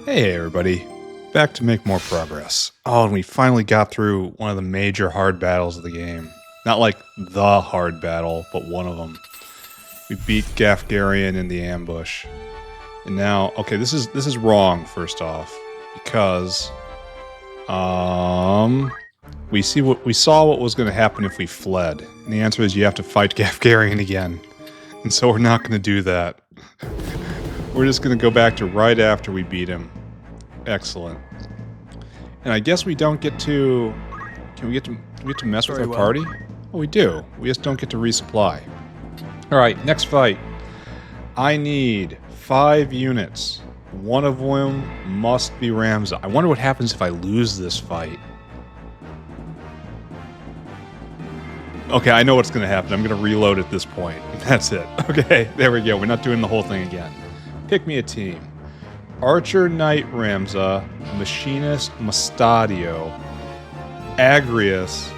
Hey everybody, back to make more progress. Oh, and we finally got through one of the major hard battles of the game. Not like the hard battle, but one of them. We beat Gafgarian in the ambush. And now, okay, this is wrong first off, because we saw what was going to happen if we fled. And the answer is you have to fight Gafgarian again. And so we're not going to do that. We're just going to go back to right after we beat him. Excellent. And I guess we don't get to... do we get to mess with our party? Oh, we do. We just don't get to resupply. Alright, next fight. I need 5 units. One of them must be Ramza. I wonder what happens if I lose this fight. Okay, I know what's going to happen. I'm going to reload at this point. That's it. Okay, there we go. We're not doing the whole thing again. Pick me a team. Archer Knight Ramza, Machinist Mustadio, Agrius,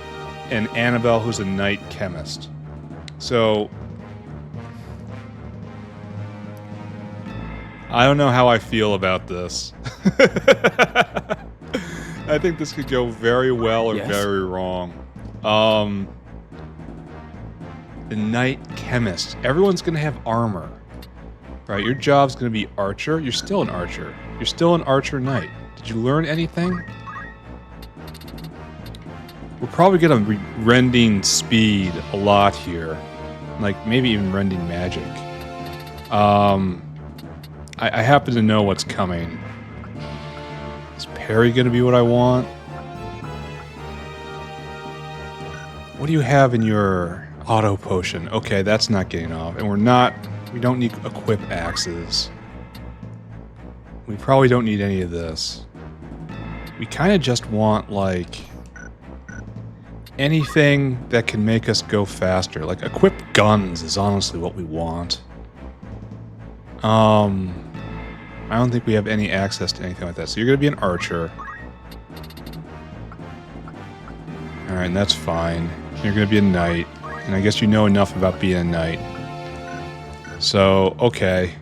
and Annabelle, who's a Knight Chemist. So, I don't know how I feel about this. I think this could go very well or very wrong. The Knight Chemist. Everyone's gonna have armor. Right, your job's gonna be Archer. You're still an Archer. You're still an Archer Knight. Did you learn anything? We're probably gonna be rending speed a lot here. Like, maybe even rending magic. I happen to know what's coming. Is parry gonna be what I want? What do you have in your auto potion? Okay, that's not getting off. And we don't need equip axes. We probably don't need any of this. We kind of just want, like, anything that can make us go faster. Like, equipped guns is honestly what we want. I don't think we have any access to anything like that. So you're going to be an archer. Alright, and that's fine. You're going to be a knight. And I guess you know enough about being a knight. So, okay.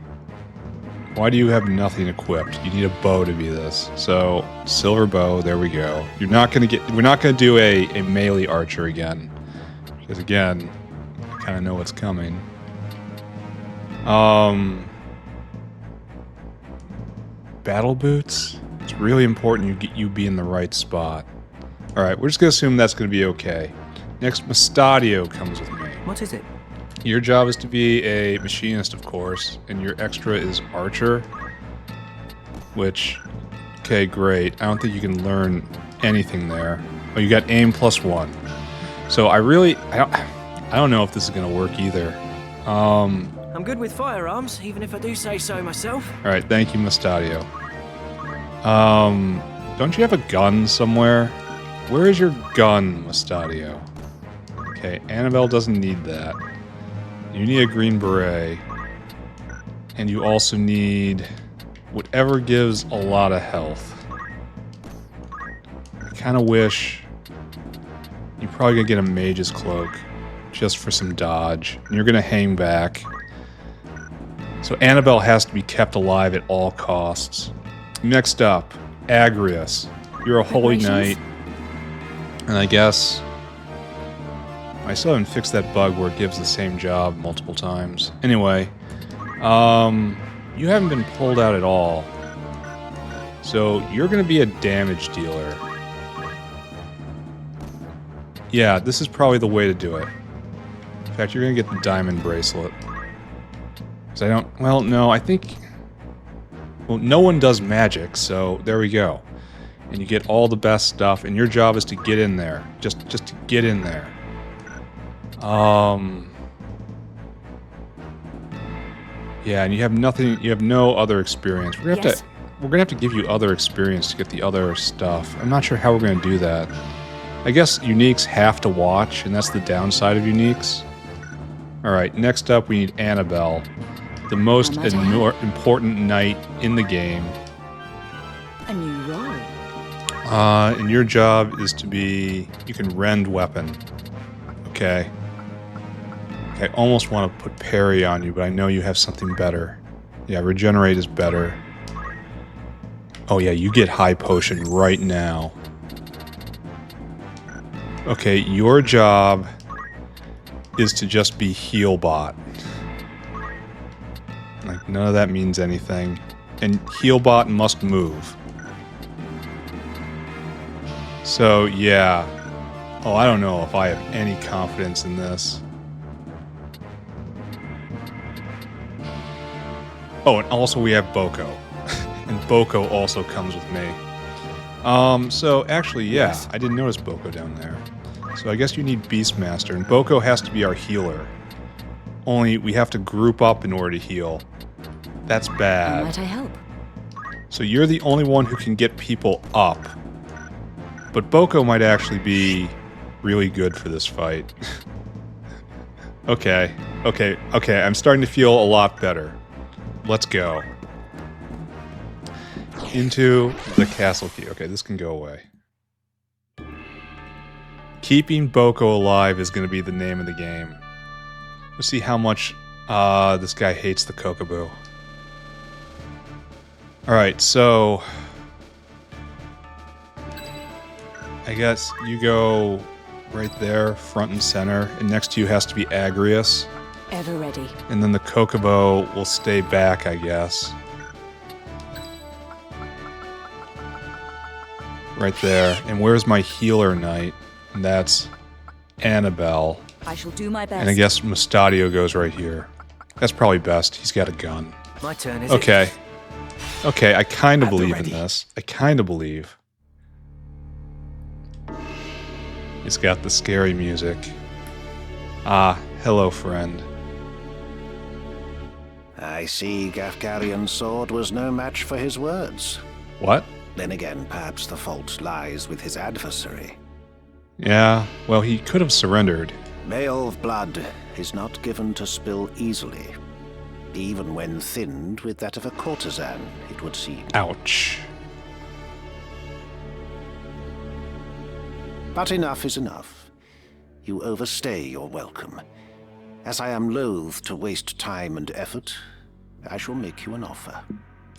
Why do you have nothing equipped? You need a bow to be this. So, silver bow, there we go. We're not gonna do a melee archer again. Because again, I kinda know what's coming. Battle boots? It's really important you be in the right spot. Alright, we're just gonna assume that's gonna be okay. Next, Mustadio comes with me. What is it? Your job is to be a machinist, of course, and your extra is Archer. Which, okay, great. I don't think you can learn anything there. Oh, you got aim +1. So I don't know if this is gonna work either. I'm good with firearms, even if I do say so myself. Alright, thank you, Mustadio. Don't you have a gun somewhere? Where is your gun, Mustadio? Okay, Annabelle doesn't need that. You need a green beret. And you also need whatever gives a lot of health. I kind of wish you're probably gonna get a mage's cloak just for some dodge. And you're gonna hang back. So Annabelle has to be kept alive at all costs. Next up, Agrius. You're a holy knight. And I guess I still haven't fixed that bug where it gives the same job multiple times. Anyway, you haven't been pulled out at all. So you're going to be a damage dealer. Yeah, this is probably the way to do it. In fact, you're going to get the diamond bracelet. Because I don't... well, no, I think... well, no one does magic, so there we go. And you get all the best stuff, and your job is to get in there. Just to get in there. Yeah, and you have nothing, you have no other experience. We're gonna have to give you other experience to get the other stuff. I'm not sure how we're gonna do that. I guess uniques have to watch, and that's the downside of uniques. Alright, next up we need Annabelle. The most important knight in the game. A new role. And your job is to be... you can rend weapon. Okay. I almost want to put parry on you, but I know you have something better. Yeah, regenerate is better. Oh yeah, you get high potion right now. Okay, your job is to just be heal bot. Like, none of that means anything. And heal bot must move. So, yeah. Oh, I don't know if I have any confidence in this. Oh, and also we have Boko. And Boko also comes with me. So actually, yeah, Yes. I didn't notice Boko down there. So I guess you need Beastmaster, and Boko has to be our healer. Only we have to group up in order to heal. That's How bad. might I help? So you're the only one who can get people up. But Boko might actually be really good for this fight. Okay, I'm starting to feel a lot better. Let's go. Into the castle key. Okay, this can go away. Keeping Boko alive is going to be the name of the game. Let's see how much this guy hates the Kokobu. Alright, so... I guess you go right there, front and center, and next to you has to be Agrius. Ever ready. And then the Kokobo will stay back, I guess. Right there. And where's my healer knight? And that's Annabelle. I shall do my best. And I guess Mustadio goes right here. That's probably best. He's got a gun. My turn, is Okay. it? Okay, I kind of At the believe in ready. this. I kind of believe. It's got the scary music. Ah, hello, friend. I see Gafgarian's sword was no match for his words. What? Then again, perhaps the fault lies with his adversary. Yeah, well, he could have surrendered. Male blood is not given to spill easily, even when thinned with that of a courtesan, it would seem. Ouch. But enough is enough. You overstay your welcome. As I am loath to waste time and effort, I shall make you an offer.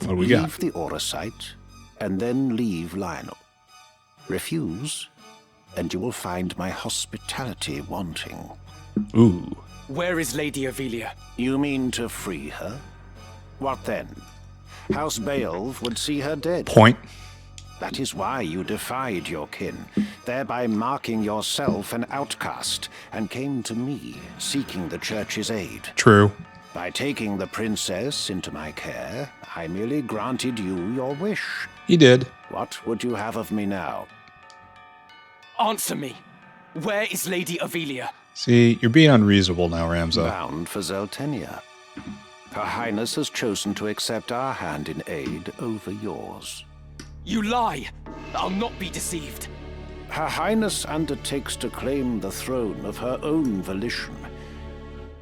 What do we Leave got? the Aura site, and then leave Lionel. Refuse, and you will find my hospitality wanting. Ooh. Where is Lady Ivalice? You mean to free her? What then? House Beowulf would see her dead. Point. That is why you defied your kin, thereby marking yourself an outcast, and came to me, seeking the church's aid. True. By taking the princess into my care, I merely granted you your wish. He did. What would you have of me now? Answer me. Where is Lady Ivalice? See, you're being unreasonable now, Ramza. Bound for Zeltenia. Her Highness has chosen to accept our hand in aid over yours. You lie! I'll not be deceived. Her Highness undertakes to claim the throne of her own volition.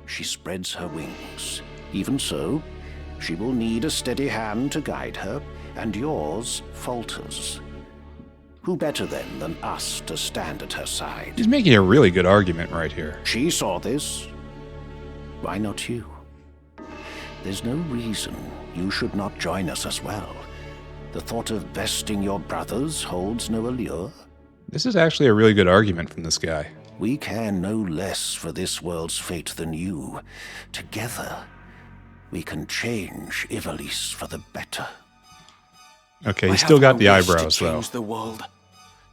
She spreads her wings. Even so, she will need a steady hand to guide her, and yours falters. Who better then than us to stand at her side? He's making a really good argument right here. She saw this. Why not you? There's no reason you should not join us as well. The thought of besting your brothers holds no allure. This is actually a really good argument from this guy. We care no less for this world's fate than you. Together, we can change Ivalice for the better. Okay, I he's still have got no the wish to eyebrows, though. change the world.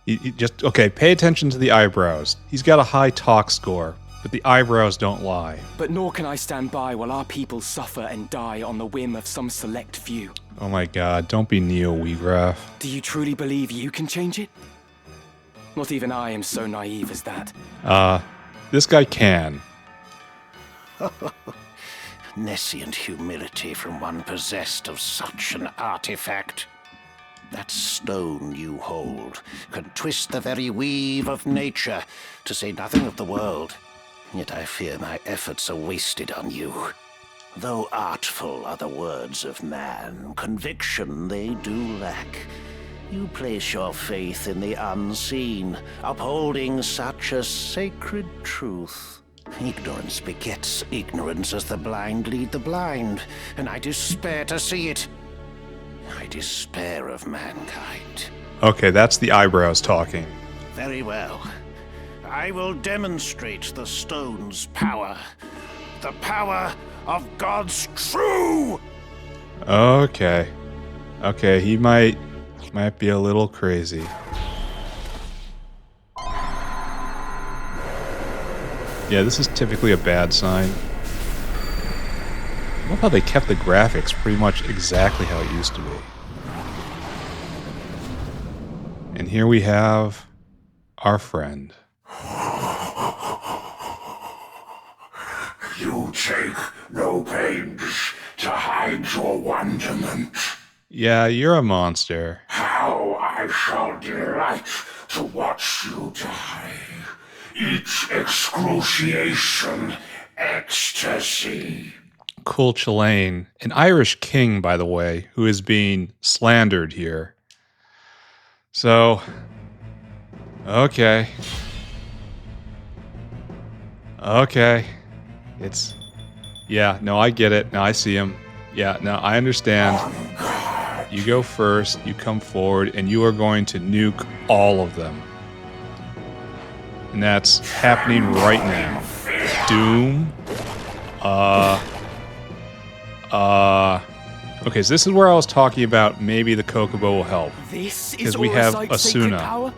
You just, okay, pay attention to the eyebrows. He's got a high talk score, but the eyebrows don't lie. But nor can I stand by while our people suffer and die on the whim of some select few. Oh my god, don't be Neo Weegraph. Do you truly believe you can change it? Not even I am so naive as that. This guy can. Nescient humility from one possessed of such an artifact. That stone you hold can twist the very weave of nature, to say nothing of the world. Yet I fear my efforts are wasted on you. Though artful are the words of man, conviction they do lack. You place your faith in the unseen, upholding such a sacred truth. Ignorance begets ignorance as the blind lead the blind, and I despair to see it. I despair of mankind. Okay, that's the eyebrows talking. Very well. I will demonstrate the stone's power. The power of God's true! Okay. Okay, he might be a little crazy. Yeah, this is typically a bad sign. I love how they kept the graphics pretty much exactly how it used to be. And here we have our friend. You take no pains to hide your wonderment. Yeah, you're a monster. How I shall delight to watch you die. Each excruciation, ecstasy. Cool Chillane, an Irish king, by the way, who is being slandered here. So, okay. Okay. It's... Yeah, no, I get it. Now I see him. Yeah, no, I understand. You go first, you come forward, and you are going to nuke all of them. And that's happening right now. Doom. Okay, so this is where I was talking about maybe the Chocobo will help. This is Because we have Oracite's sacred Asuna. power?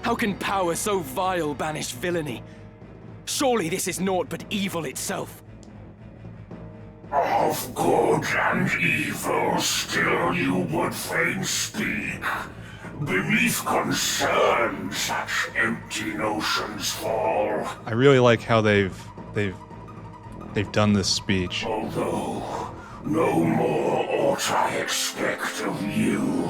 How can power so vile banish villainy? Surely this is naught but evil itself. Of good and evil still you would fain speak. Beneath concern such empty notions fall. I really like how they've done this speech. Although no more ought I expect of you.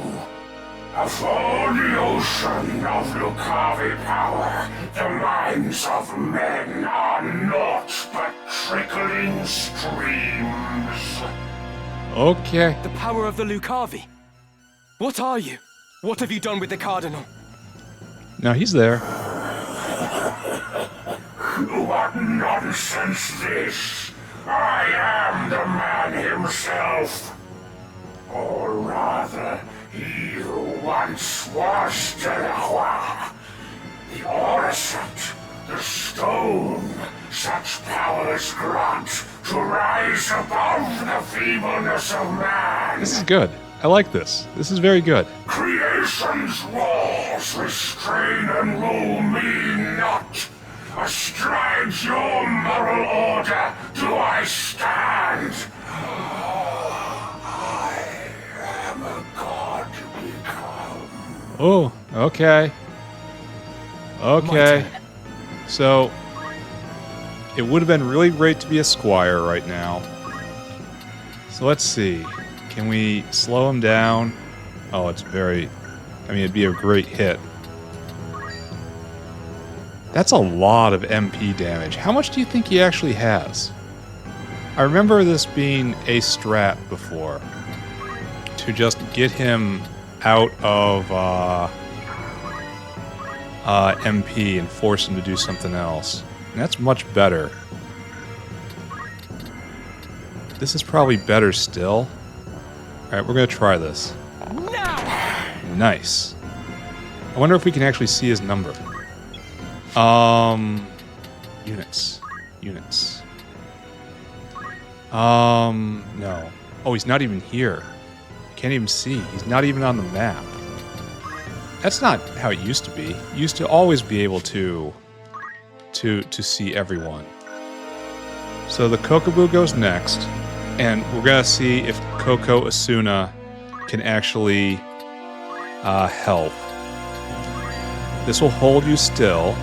Afore the ocean of Lucavi power, the minds of men are naught but trickling streams. Okay. The power of the Lucavi. What are you? What have you done with the Cardinal? Now he's there. What nonsense this! I am the man himself. Or rather, he who once was Delacroix. The Oracite, the stone, such powers grant to rise above the feebleness of man. This is good. I like this. This is very good. Creation's laws restrain and rule me not. Astride your moral order do I stand. I am a god become. Oh, okay. Okay. So, it would have been really great to be a squire right now. So let's see. Can we slow him down? Oh, it's very... I mean, it'd be a great hit. That's a lot of MP damage. How much do you think he actually has? I remember this being a strat before. To just get him out of MP and force him to do something else. And that's much better. This is probably better still. Alright, we're gonna try this. Nice. I wonder if we can actually see his number. Units. Units. No. Oh, he's not even here. Can't even see. He's not even on the map. That's not how it used to be. You used to always be able to see everyone. So the Kokoboo goes next, and we're gonna see if Coco Asuna can actually help. This will hold you still.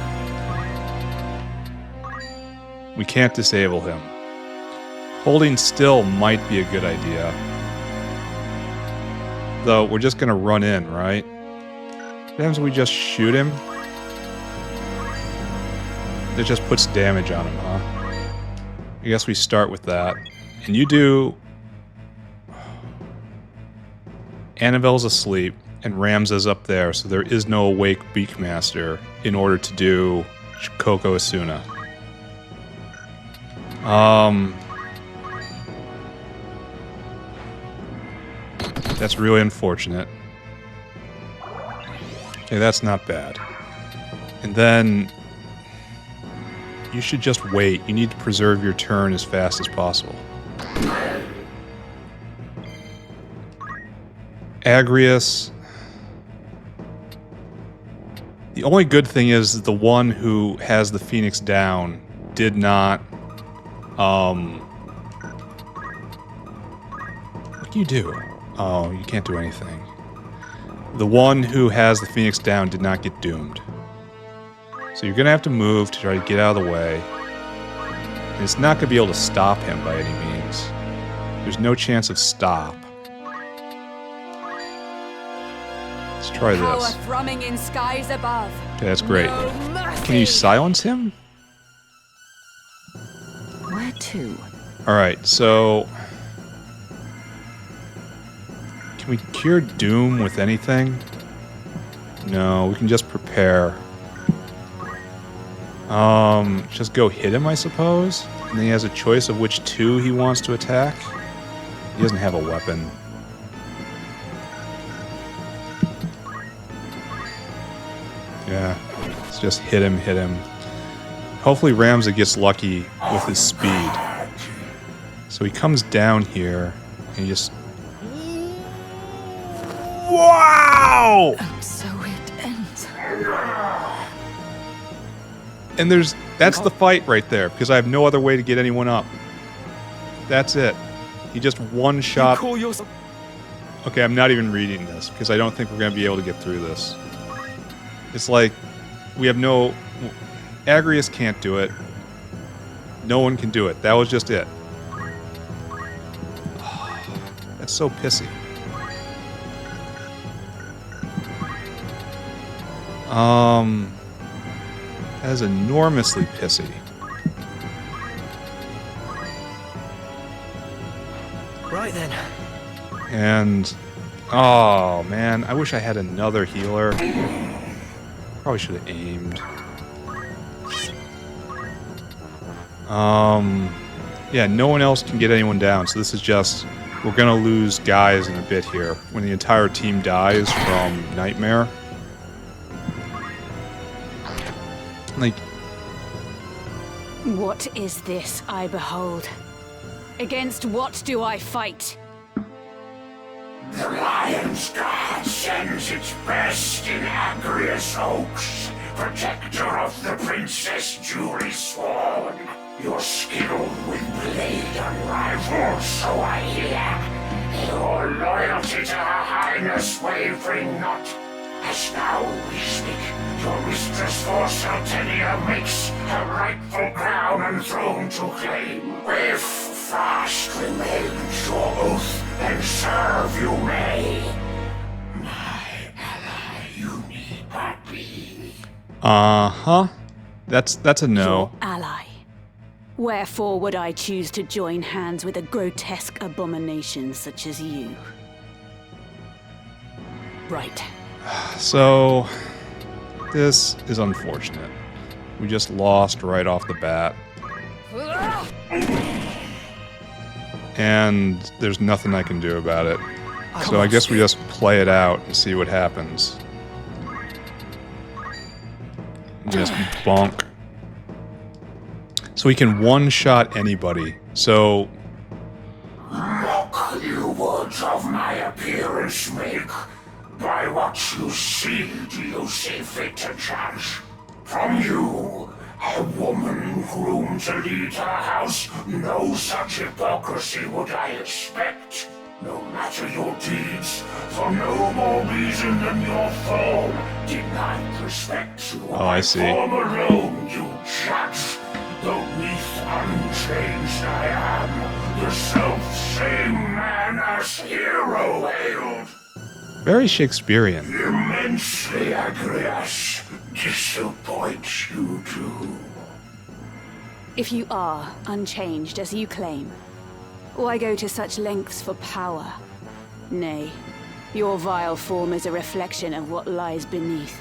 We can't disable him. Holding still might be a good idea. Though, we're just gonna run in, right? Sometimes we just shoot him. It just puts damage on him, huh? I guess we start with that. And you do... Annabelle's asleep, and Ramza's up there, so there is no awake Beakmaster in order to do Coco Asuna. That's really unfortunate. Okay, that's not bad. And then you should just wait. You need to preserve your turn as fast as possible. Agrius. The only good thing is that the one who has the Phoenix down did not... What can you do? Oh, you can't do anything. The one who has the Phoenix down did not get doomed. So you're going to have to move to try to get out of the way. And it's not going to be able to stop him by any means. There's no chance of stop. Let's try Power this. thrumming in skies above. Okay, that's great. No mercy. Can you silence him? Where to? Alright, so... Can we cure Doom with anything? No, we can just prepare. Just go hit him, I suppose? And then he has a choice of which two he wants to attack. He doesn't have a weapon. Yeah, let's just hit him. Hopefully Ramza gets lucky with his speed. So he comes down here, and he just... Wow! And so it ends. And that's the fight right there, because I have no other way to get anyone up. That's it. He just one shot... Call yourself... Okay, I'm not even reading this, because I don't think we're going to be able to get through this. It's like, we have no... Agrius can't do it. No one can do it. That was just it. That's so pissy. That is enormously pissy. Right then. And... Oh, man. I wish I had another healer. Probably should have aimed. Yeah, no one else can get anyone down, so this is just... We're gonna lose guys in a bit here. When the entire team dies from Nightmare. Like... What is this I behold? Against what do I fight? The Lion's Guard sends its best in Agrius Oaks, protector of the Princess Julie Sworn. You're skilled with blade unrivaled, so I hear. Your loyalty to Her Highness wavering not. As now we speak, your mistress for Saltenia makes her rightful crown and throne to claim. If fast remains your oath, and serve you may. My ally, you need but be. Uh-huh. That's a no. Your ally. Wherefore would I choose to join hands with a grotesque abomination such as you? Right. So, this is unfortunate. We just lost right off the bat. And there's nothing I can do about it. So I guess we just play it out and see what happens. Just bonk. So he can one-shot anybody. So... Mock you words of my appearance make. By what you see do you see fit to judge? From you, a woman groomed to lead her house, no such hypocrisy would I expect. No matter your deeds, for no more reason than your form, denied respect to I see. form alone you judge. Though neath unchanged I am, the self-same man as hero hailed. Very Shakespearean. Immensely, Agrius. Disappoint you too. If you are unchanged as you claim, why go to such lengths for power? Nay, your vile form is a reflection of what lies beneath.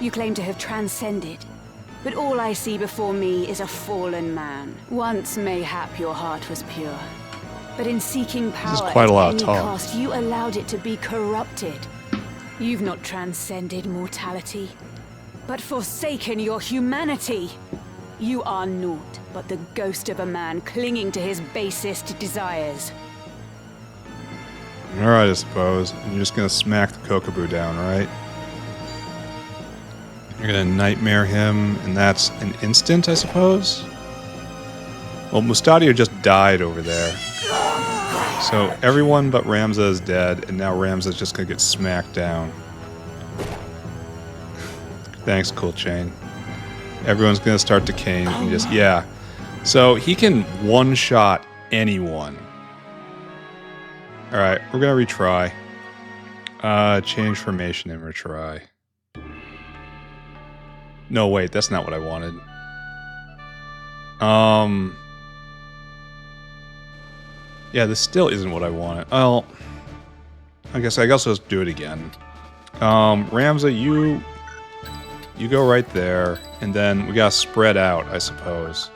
You claim to have transcended, but all I see before me is a fallen man. Once mayhap your heart was pure, But in seeking power quite a lot of at any talk. cost, you allowed it to be corrupted. You've not transcended mortality, but forsaken your humanity. You are naught but the ghost of a man clinging to his basest desires. Alright, I suppose. And you're just gonna smack the Kokaboo down, right? You're gonna nightmare him, and that's an instant, I suppose? Well, Mustadio just died over there. So everyone but Ramza is dead, and now Ramza's just gonna get smacked down. Thanks, Cool Chain. Everyone's gonna start decaying and just, yeah. So he can one-shot anyone. Alright, we're gonna retry. Change formation and retry. No, wait, that's not what I wanted. Yeah, this still isn't what I wanted. Well, I guess I'll just do it again. Ramza, you go right there, and then we gotta spread out, I suppose.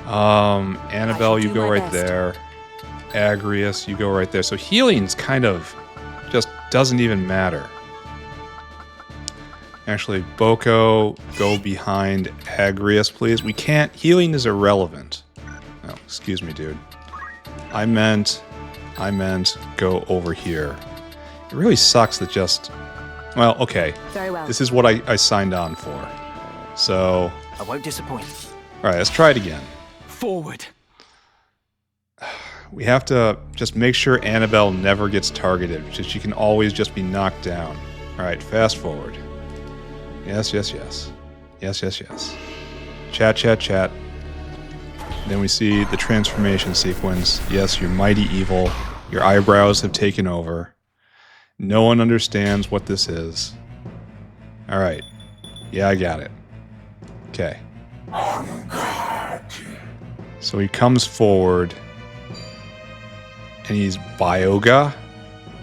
Annabelle, you go right there. Agrius, you go right there. So healing's kind of just doesn't even matter. Actually, Boko, go behind Agrius, please. We can't... Healing is irrelevant. Oh, excuse me, dude. I meant go over here. It really sucks that just... Well, okay. Very well. This is what I signed on for. So... I won't disappoint. Alright, let's try it again. Forward. We have to just make sure Annabelle never gets targeted, because she can always just be knocked down. Alright, fast forward. Yes, yes, yes. Yes, yes, yes. Chat, chat, chat. Then we see the transformation sequence. Yes, you're mighty evil. Your eyebrows have taken over. No one understands what this is. Alright. Yeah, I got it. Okay. So he comes forward. And he's Bioga?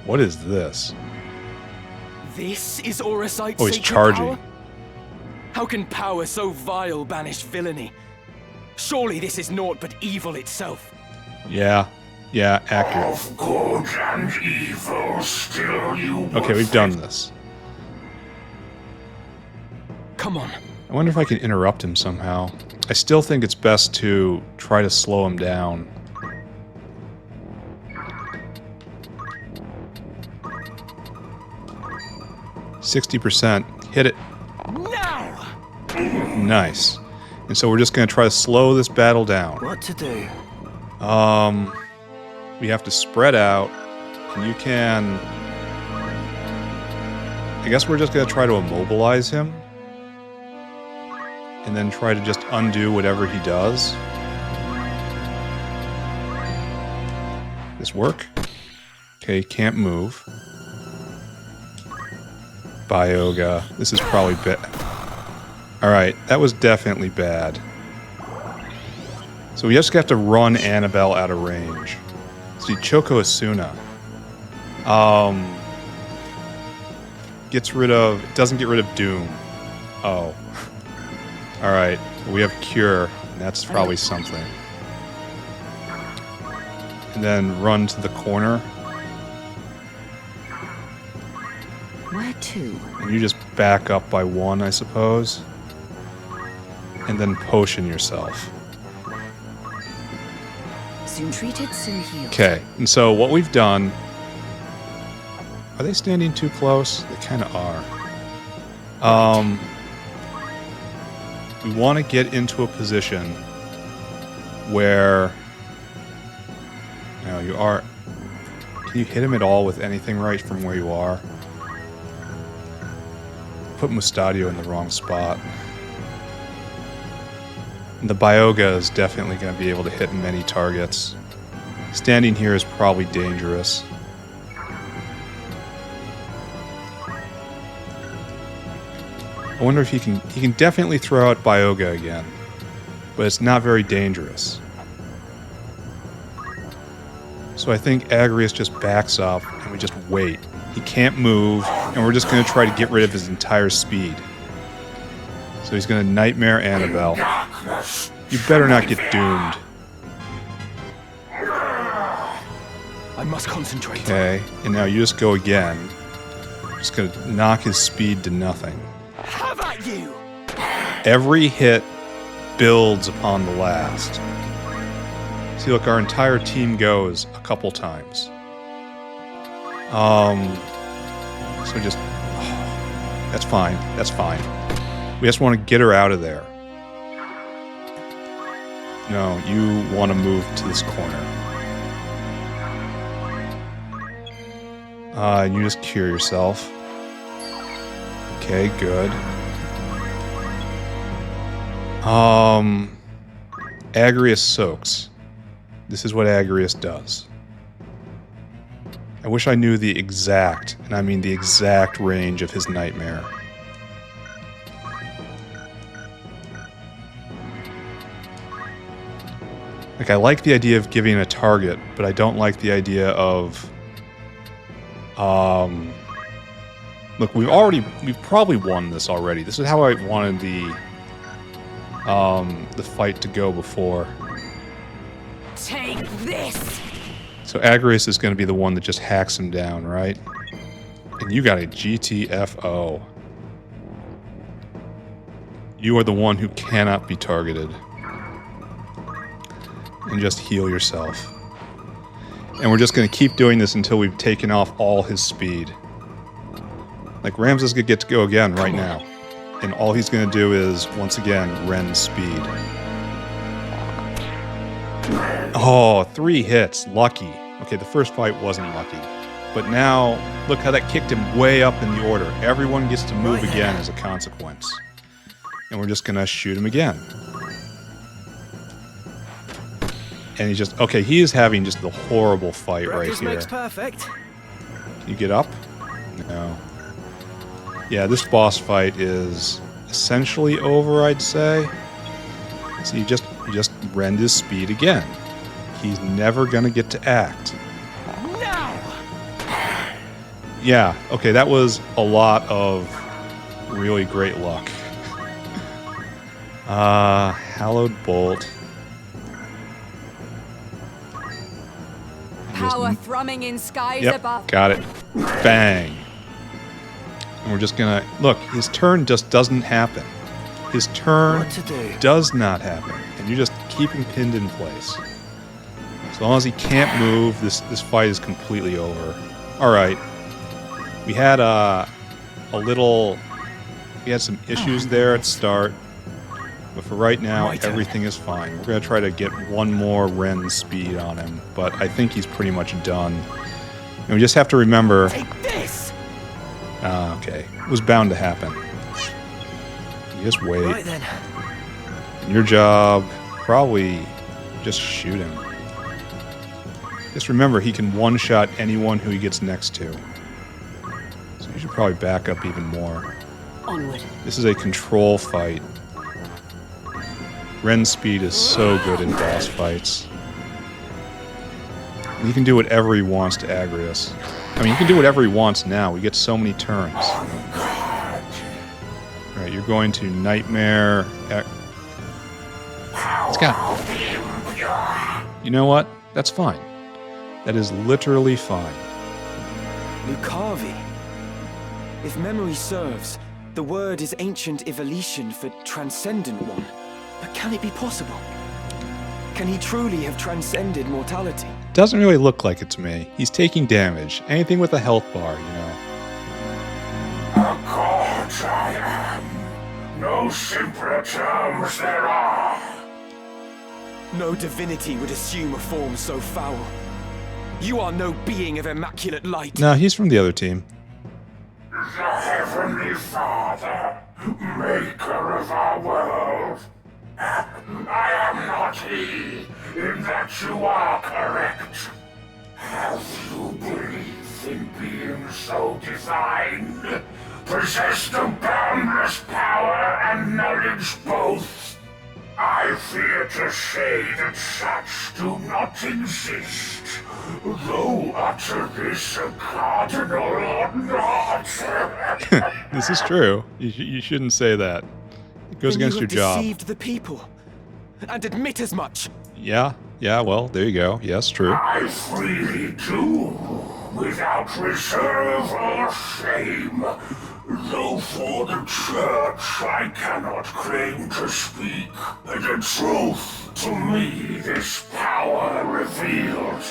What is this? This is Auracite's Oh, he's sacred charging. power? How can power so vile banish villainy? Surely this is naught but evil itself. Yeah. Yeah, accurate. Of good and evil still you Okay, we've done this. Come on. I wonder if I can interrupt him somehow. I still think it's best to try to slow him down. %. Hit it. Now! Nice. And so we're just going to try to slow this battle down. What to do? We have to spread out. And you can... I guess we're just going to try to immobilize him. And then try to just undo whatever he does. This work? Okay, can't move. Bioga. This is probably bad. Alright, that was definitely bad. So we just have to run Annabelle out of range. See, Choco Asuna. Doesn't get rid of Doom. Oh. Alright, we have Cure, and that's probably something. And then run to the corner. Where to? And you just back up by 1, I suppose. And then potion yourself. Soon treated, soon healed. Okay, and so what we've done... Are they standing too close? They kind of are. We want to get into a position where... No, you are... Can you hit him at all with anything right from where you are? Put Mustadio in the wrong spot. And the Bioga is definitely going to be able to hit many targets. Standing here is probably dangerous. I wonder if he can definitely throw out Bioga again. But it's not very dangerous. So I think Agrius just backs up and we just wait. He can't move, and we're just going to try to get rid of his entire speed. So he's going to Nightmare Annabelle. You better not get doomed. I must concentrate. Okay, and now you just go again. Just gonna knock his speed to nothing. Have at you! Every hit builds upon the last. See, look, our entire team goes a couple times. So just... that's fine. That's fine. We just want to get her out of there. No, you want to move to this corner. You just cure yourself. Okay, good. Agrius soaks. This is what Agrius does. I wish I knew the exact, and I mean the exact range of his nightmare. Like, I like the idea of giving a target, but I don't like the idea of... Look, we've probably won this already. This is how I wanted the fight to go before. Take this! So Agrius is going to be the one that just hacks him down, right? And you got a GTFO. You are the one who cannot be targeted. And just heal yourself. And we're just going to keep doing this until we've taken off all his speed. Like, Ramses could get to go again right now. And all he's going to do is, once again, Ren's speed. Oh, 3 hits. Lucky. Okay, the first fight wasn't lucky. But now, look how that kicked him way up in the order. Everyone gets to move again as a consequence. And we're just going to shoot him again. And he's just... okay, he is having just the horrible fight right here. Makes perfect. Can you get up? No. Yeah, this boss fight is essentially over, I'd say. So you just rend his speed again. He's never gonna get to act. Now! Yeah, okay, that was a lot of really great luck. Hallowed Bolt. Power thrumming in skies Yep, above. got it. Bang. And we're just gonna... look, his turn just doesn't happen. His turn What to do? does not happen. And you just keep him pinned in place. As long as he can't move, this fight is completely over. Alright. We had we had some issues there at start. But for right now, everything is fine. We're going to try to get one more Ren speed on him. But I think he's pretty much done. And we just have to remember... Take this! okay. It was bound to happen. You just wait. Right then. Your job, probably just shoot him. Just remember, he can one-shot anyone who he gets next to. So you should probably back up even more. Onward. This is a control fight. Ren's speed is so good in boss fights. He can do whatever he wants to Agrius. I mean, he can do whatever he wants now. We get so many turns. Alright, you're going to Nightmare... It's got... You know what? That's fine. That is literally fine. Lucavi. If memory serves, the word is ancient Ivalician for transcendent one. But can it be possible? Can he truly have transcended mortality? Doesn't really look like it to me. He's taking damage. Anything with a health bar, you know. A god I am. No simpler terms there are. No divinity would assume a form so foul. You are no being of immaculate light. No, he's from the other team. The Heavenly Father, maker of our world. I am not he, in that you are correct. Have you belief in being so divine? Possessed of boundless power and knowledge both? I fear to say that such do not exist, though utter this a cardinal or not. This is true. You shouldn't say that. It goes Then against you your have job. deceived the people, and admit as much. Yeah, Yeah, well, there you go. Yes, true. I freely do, without reserve or shame. Though for the church I cannot claim to speak. The truth to me this power revealed.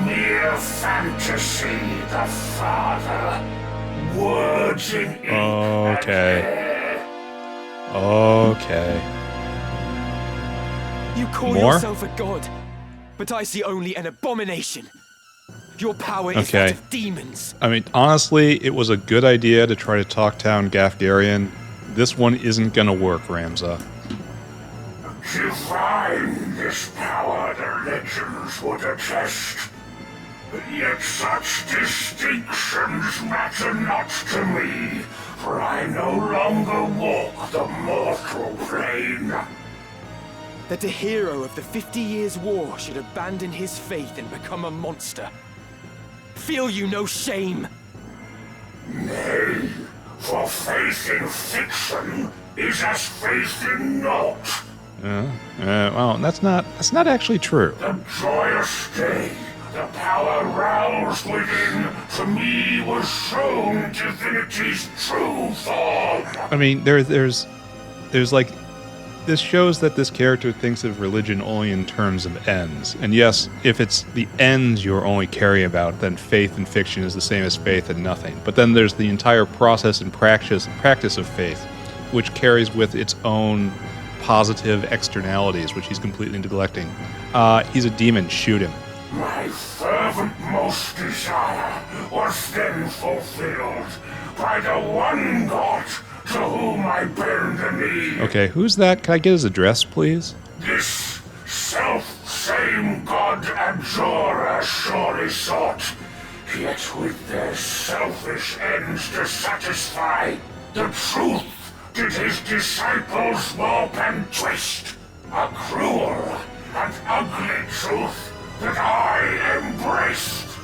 Mere fantasy, the Father. Words in ink and Okay. air. Okay. You call More? yourself a god, but I see only an abomination. Your power is Okay. that of demons. I mean, honestly, it was a good idea to try to talk down Gafgarian. This one isn't gonna work, Ramza. Divine this power the legends would attest. Yet such distinctions matter not to me, for I no longer walk the mortal plane. That a hero of the 50 Years' War should abandon his faith and become a monster. Feel you no shame? Nay, for faith in fiction is as faith in naught. Well, that's not actually true. The joyous day, the power roused within, to me was shown divinity's true form. I mean, there's like, this shows that this character thinks of religion only in terms of ends. And yes, if it's the ends you're only caring about, then faith in fiction is the same as faith in nothing. But then there's the entire process and practice of faith, which carries with its own positive externalities, which he's completely neglecting. He's a demon. Shoot him. My fervent most desire was then fulfilled by the one God to whom I bend the knee. Okay, who's that? Can I get his address, please? This self-same God abjurer surely sought, yet with their selfish ends to satisfy, the truth did his disciples warp and twist. A cruel and ugly truth that I embraced.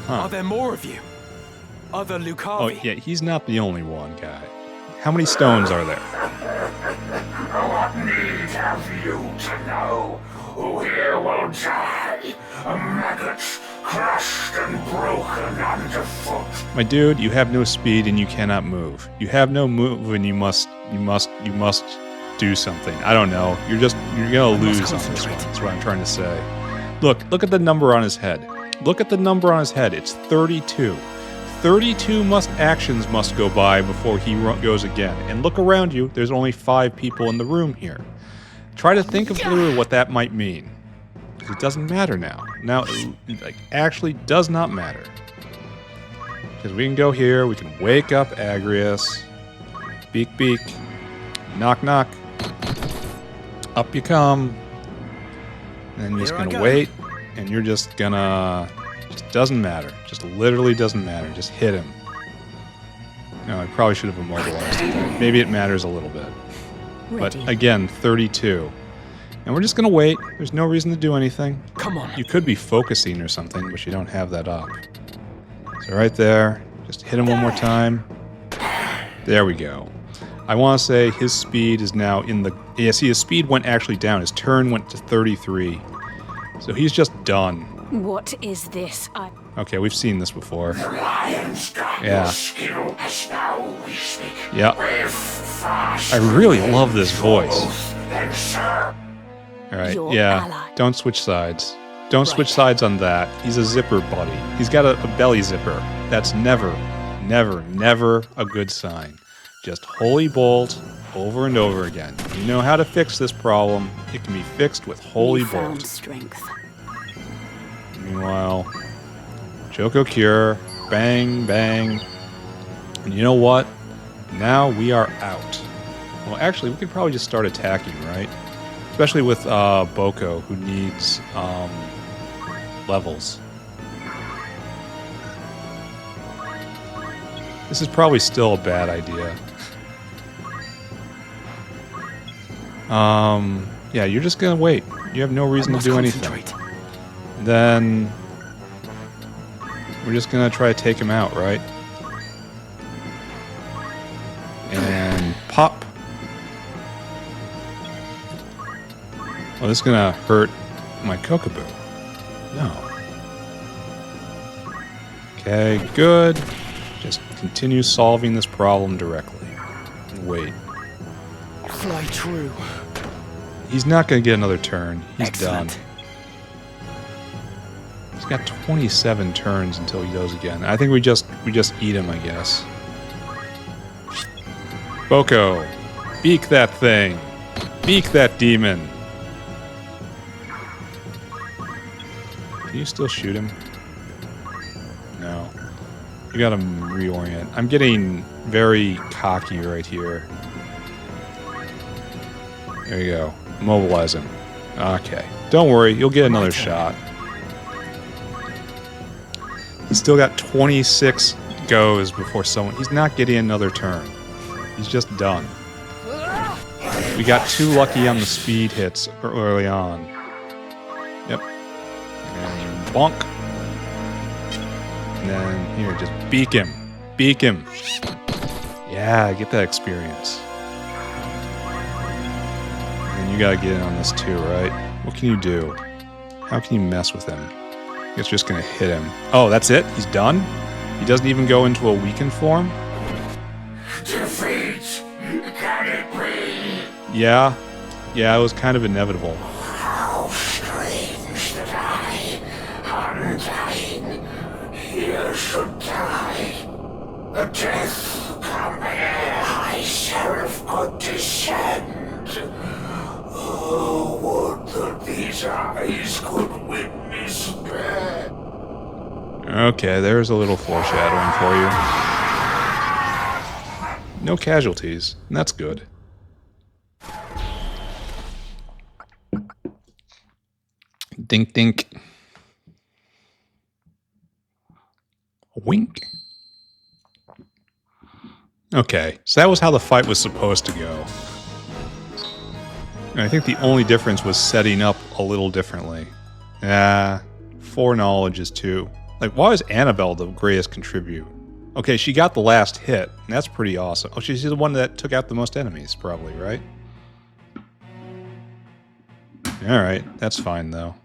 Are there more of you? Other Oh, Lucavi? yeah, he's not the only one, guy. How many stones are there? What need have you to know? Who here will die? A maggot, crushed and broken underfoot. My dude, you have no speed and you cannot move. You have no move and you must do something. I don't know. You're gonna lose on this one. That's what I'm trying to say. Look at the number on his head. Look at the number on his head. It's 32. 32 actions must go by before he goes again. And look around you. There's only 5 people in the room here. Try to think of literally what that might mean. Because it doesn't matter now. Now, it actually does not matter. Because we can go here. We can wake up Agrius. Beak, beak. Knock, knock. Up you come. And then you're just gonna wait. And you're just gonna... Just doesn't matter. Just literally doesn't matter. Just hit him. No, I probably should have immobilized him. Maybe it matters a little bit. But again, 32. And we're just gonna wait. There's no reason to do anything. Come on. You could be focusing or something, but you don't have that up. So right there. Just hit him one more time. There we go. I want to say his speed is now in the... Yeah, see, his speed went actually down. His turn went to 33. So he's just done. What is this? Okay, we've seen this before. The lion's got Yeah. your skill as now we speak. Yeah. With fast I really love this voice. then sir. Alright, Your yeah. ally. Don't switch sides. Don't switch sides on that. He's a zipper buddy. He's got a belly zipper. That's never, never, never a good sign. Just Holy Bolt over and over again. You know how to fix this problem. It can be fixed with Holy found Bolt. strength. Meanwhile, Joko Cure, bang, bang. And you know what? Now we are out. Well, actually, we could probably just start attacking, right? Especially with Boko, who needs levels. This is probably still a bad idea. Yeah, you're just gonna wait. You have no reason to do anything. Then we're just gonna try to take him out, right? And pop. Well, this is gonna hurt my Kokaboo. No. Okay, good. Just continue solving this problem directly. Wait. Fly true. He's not gonna get another turn. He's Excellent. done. He's got 27 turns until he goes again. I think we just eat him, I guess. Boko, beak that thing. Beak that demon. Can you still shoot him? No. You gotta reorient. I'm getting very cocky right here. There you go. Mobilize him. Okay. Don't worry, you'll get another shot. He's still got 26 goes before someone... He's not getting another turn. He's just done. We got too lucky on the speed hits early on. Yep. And bonk. And then, here, just beak him. Beak him. Yeah, get that experience. And you gotta get in on this too, right? What can you do? How can you mess with him? It's just gonna hit him. Oh, that's it? He's done? He doesn't even go into a weakened form? Defeat! Can it be? Yeah. Yeah, it was kind of inevitable. How strange that I, undying, here should die. A death come ere High Sheriff could descend. Oh, would that these eyes could witness that. Okay, there's a little foreshadowing for you. No casualties. And that's good. Dink dink. Wink. Okay, so that was how the fight was supposed to go. And I think the only difference was setting up a little differently. Foreknowledge is too. Like, why is Annabelle the greatest contribute? Okay, she got the last hit, and that's pretty awesome. Oh, she's the one that took out the most enemies, probably, right? Alright, that's fine, though.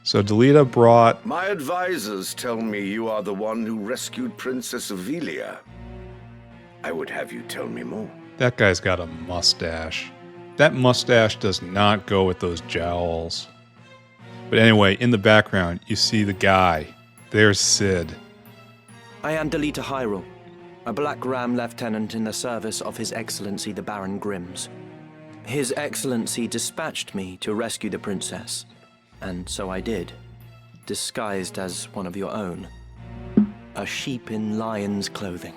So Delita brought... My advisors tell me you are the one who rescued Princess Ivalice. I would have you tell me more. That guy's got a mustache. That mustache does not go with those jowls. But anyway, in the background, you see the guy. There's Sid. I am Delita Hyrule, a Black Ram lieutenant in the service of His Excellency the Baron Grimms. His Excellency dispatched me to rescue the princess, and so I did, disguised as one of your own. A sheep in lion's clothing.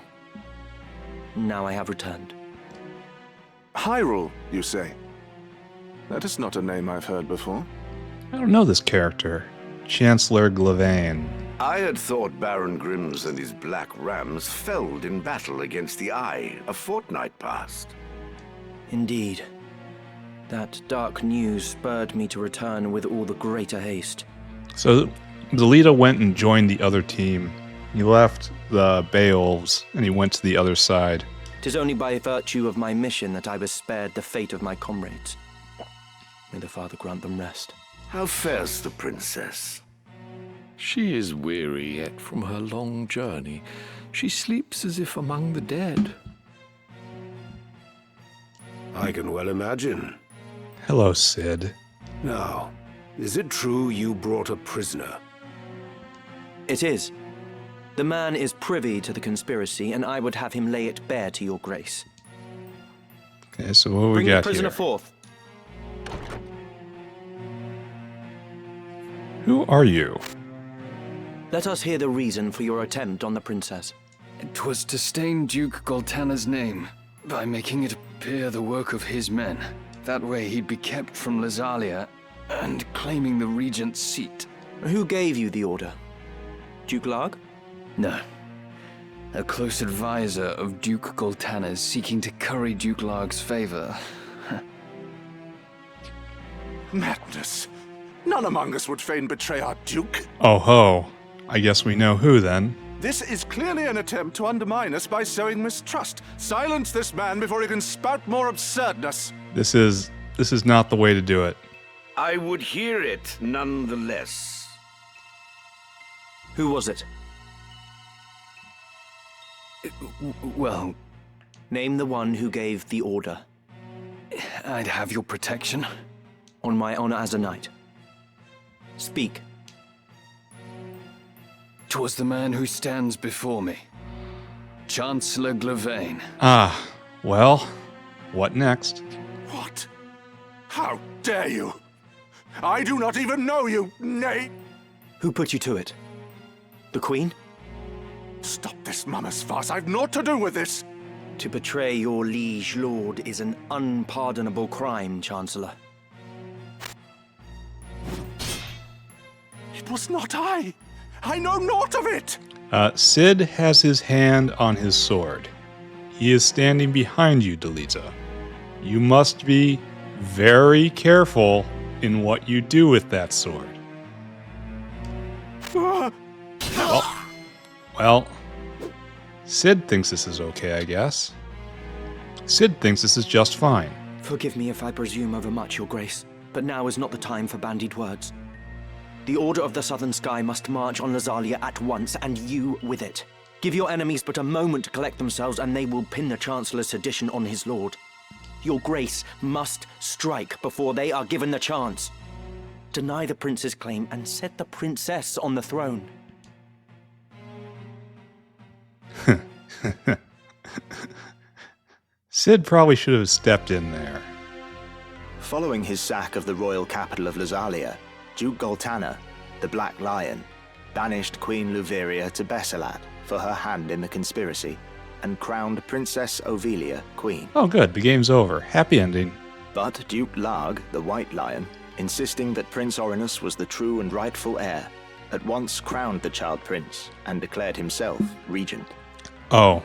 Now I have returned. Hyrule, you say? That is not a name I've heard before. I don't know this character. Chancellor Glavain. I had thought Baron Grimms and his Black Rams felled in battle against the Eye a fortnight past. Indeed. That dark news spurred me to return with all the greater haste. So Delita went and joined the other team. He left the Beowulfs and he went to the other side. 'Tis only by virtue of my mission that I was spared the fate of my comrades. May the Father grant them rest. How fares the princess? She is weary yet from her long journey. She sleeps as if among the dead. I can well imagine. Hello, Sid. Now, is it true you brought a prisoner? It is. The man is privy to the conspiracy, and I would have him lay it bare to your grace. Okay, so what do we Bring the got prisoner here? forth. Who are you? Let us hear the reason for your attempt on the princess. 'Twas to stain Duke Goltana's name by making it appear the work of his men. That way he'd be kept from Lazalia and claiming the regent's seat. Who gave you the order? Duke Larg? No. A close advisor of Duke Goltana's seeking to curry Duke Larg's favor. Madness. None among us would fain betray our duke. Oh ho. I guess we know who then. This is clearly an attempt to undermine us by sowing mistrust. Silence this man before he can spout more absurdness. This is not the way to do it. I would hear it nonetheless. Who was it? Well, Name the one who gave the order. I'd have your protection. On my honor as a knight. Speak. 'Twas the man who stands before me. Chancellor Glavain. Ah, well, what next? What? How dare you? I do not even know you, nay! Who put you to it? The Queen? Stop this mummer's farce. I've naught to do with this. To betray your liege lord is an unpardonable crime, Chancellor. It was not I. I know naught of it. Sid has his hand on his sword. He is standing behind you, Delita. You must be very careful in what you do with that sword. Well, Sid thinks this is okay, I guess. Sid thinks this is just fine. Forgive me if I presume overmuch, Your Grace, but now is not the time for bandied words. The Order of the Southern Sky must march on Lazalia at once, and you with it. Give your enemies but a moment to collect themselves, and they will pin the Chancellor's sedition on his lord. Your Grace must strike before they are given the chance. Deny the prince's claim and set the princess on the throne. Sid probably should have stepped in there. Following his sack of the royal capital of Lazalia, Duke Goltana, the Black Lion, banished Queen Luveria to Besselat for her hand in the conspiracy, and crowned Princess Ovelia queen. Oh good, the game's over. Happy ending. But Duke Larg, the White Lion, insisting that Prince Orinus was the true and rightful heir, at once crowned the child prince and declared himself regent. Oh,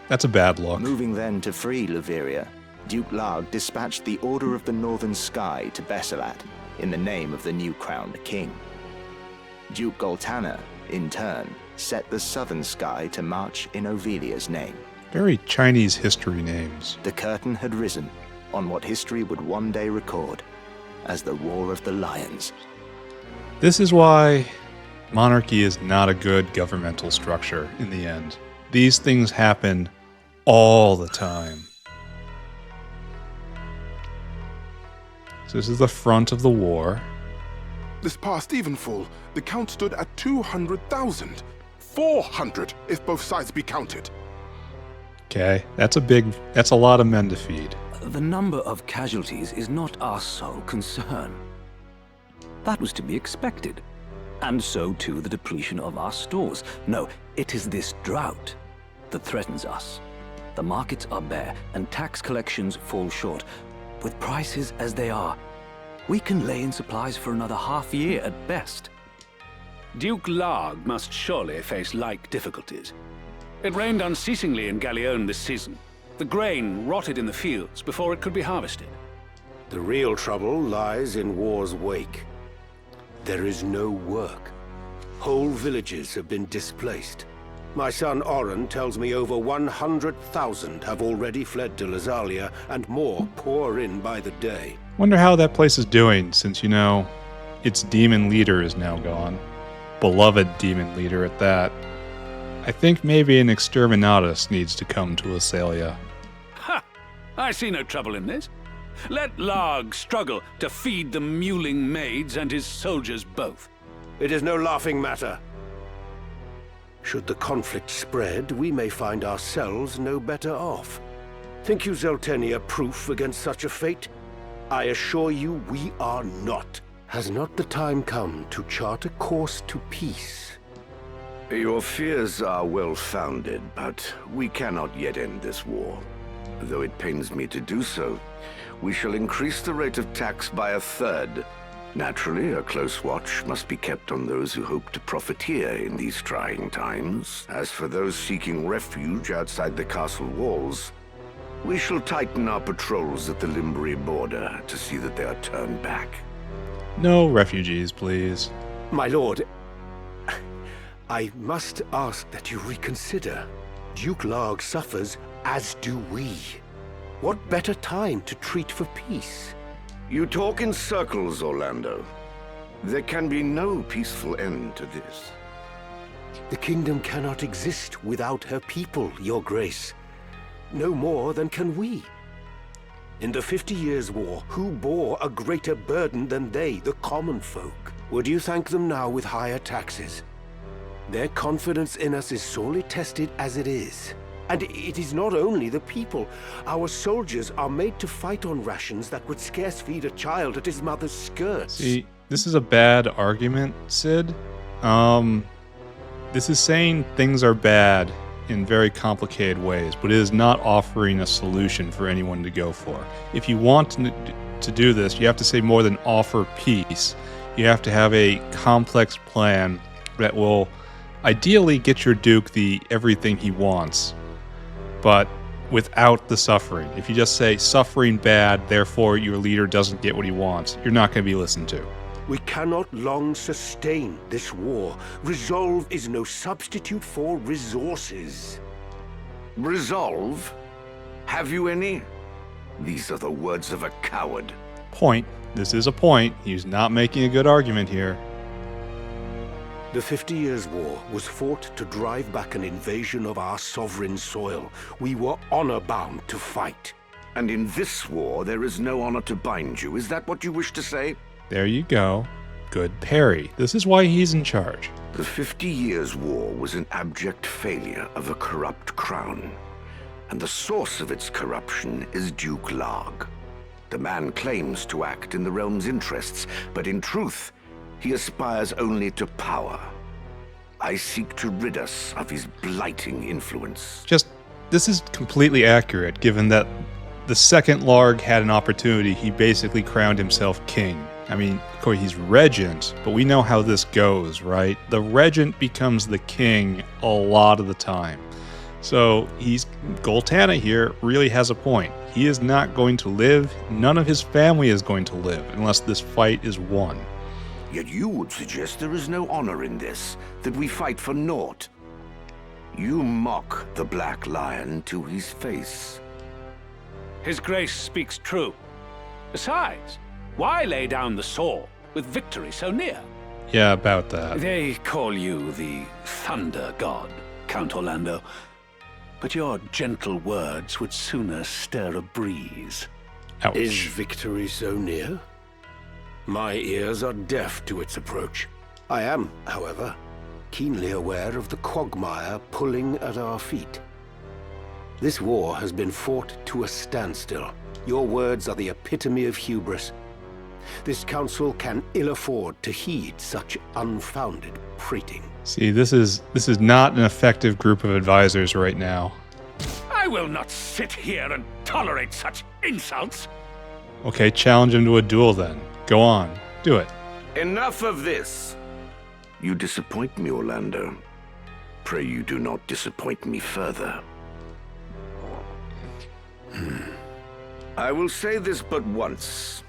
that's a bad look. Moving then to free Luveria, Duke Larg dispatched the Order of the Northern Sky to Besselat in the name of the new crowned king. Duke Goltana, in turn, set the Southern Sky to march in Ovelia's name. Very Chinese history names. The curtain had risen on what history would one day record as the War of the Lions. This is why monarchy is not a good governmental structure in the end. These things happen all the time. So this is the front of the war. This past evenfall, the count stood at 200,000. 400 if both sides be counted. Okay, that's a lot of men to feed. The number of casualties is not our sole concern. That was to be expected. And so too the depletion of our stores. No, it is this drought that threatens us. The markets are bare and tax collections fall short. With prices as they are, we can lay in supplies for another half year at best. Duke Larg must surely face like difficulties. It rained unceasingly in Galleon this season. The grain rotted in the fields before it could be harvested. The real trouble lies in war's wake. There is no work. Whole villages have been displaced. My son Oren tells me over 100,000 have already fled to Lazalia, and more pour in by the day. Wonder how that place is doing, since, you know, its demon leader is now gone. Beloved demon leader at that. I think maybe an exterminatus needs to come to Lazalia. Ha! I see no trouble in this. Let Larg struggle to feed the mewling maids and his soldiers both. It is no laughing matter. Should the conflict spread, we may find ourselves no better off. Think you Zeltenia proof against such a fate? I assure you we are not. Has not the time come to chart a course to peace? Your fears are well-founded, but we cannot yet end this war. Though it pains me to do so, we shall increase the rate of tax by 1/3. Naturally, a close watch must be kept on those who hope to profiteer in these trying times. As for those seeking refuge outside the castle walls, we shall tighten our patrols at the Limbri border to see that they are turned back. No refugees, please. My lord, I must ask that you reconsider. Duke Larg suffers, as do we. What better time to treat for peace? You talk in circles, Orlando. There can be no peaceful end to this. The kingdom cannot exist without her people, Your Grace. No more than can we. In the 50 Years' War, who bore a greater burden than they, the common folk? Would you thank them now with higher taxes? Their confidence in us is sorely tested as it is. And it is not only the people. Our soldiers are made to fight on rations that would scarce feed a child at his mother's skirts. See, this is a bad argument, Sid. This is saying things are bad in very complicated ways, but it is not offering a solution for anyone to go for. If you want to do this, you have to say more than offer peace. You have to have a complex plan that will ideally get your Duke the everything he wants, but without the suffering. If you just say suffering bad, therefore your leader doesn't get what he wants, you're not going to be listened to. We cannot long sustain this war. Resolve is no substitute for resources. Resolve? Have you any? These are the words of a coward. Point. This is a point. He's not making a good argument here. The 50 Years' War was fought to drive back an invasion of our sovereign soil. We were honor-bound to fight. And in this war, there is no honor to bind you. Is that what you wish to say? There you go. Good parry. This is why he's in charge. The 50 Years' War was an abject failure of a corrupt crown. And the source of its corruption is Duke Larg. The man claims to act in the realm's interests, but in truth, he aspires only to power. I seek to rid us of his blighting influence. This is completely accurate, given that the second Larg had an opportunity, he basically crowned himself king. I mean, of course, he's regent, but we know how this goes, right? The regent becomes the king a lot of the time. So Goltana here really has a point. He is not going to live, none of his family is going to live, unless this fight is won. Yet you would suggest there is no honor in this, that we fight for naught. You mock the Black Lion to his face. His Grace speaks true. Besides, why lay down the sword with victory so near? Yeah, about that. They call you the Thunder God, Count Orlando. But your gentle words would sooner stir a breeze. Ouch. Is victory so near? My ears are deaf to its approach. I am, however, keenly aware of the quagmire pulling at our feet. This war has been fought to a standstill. Your words are the epitome of hubris. This council can ill afford to heed such unfounded prating. See, this is not an effective group of advisors right now. I will not sit here and tolerate such insults. Okay, challenge him to a duel then. Go on, do it. Enough of this. You disappoint me, Orlando. Pray you do not disappoint me further. I will say this but once.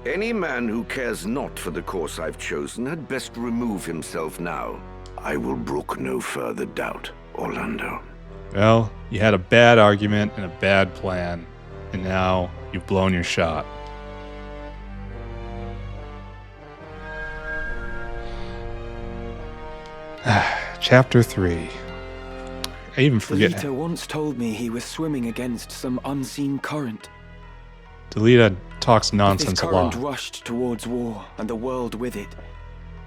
Any man who cares not for the course I've chosen had best remove himself now. I will brook no further doubt, Orlando. Well, you had a bad argument and a bad plan, and now you've blown your shot. Chapter 3. I even forget. Delita once told me he was swimming against some unseen current. Delita talks nonsense This a lot. current rushed towards war, and the world with it.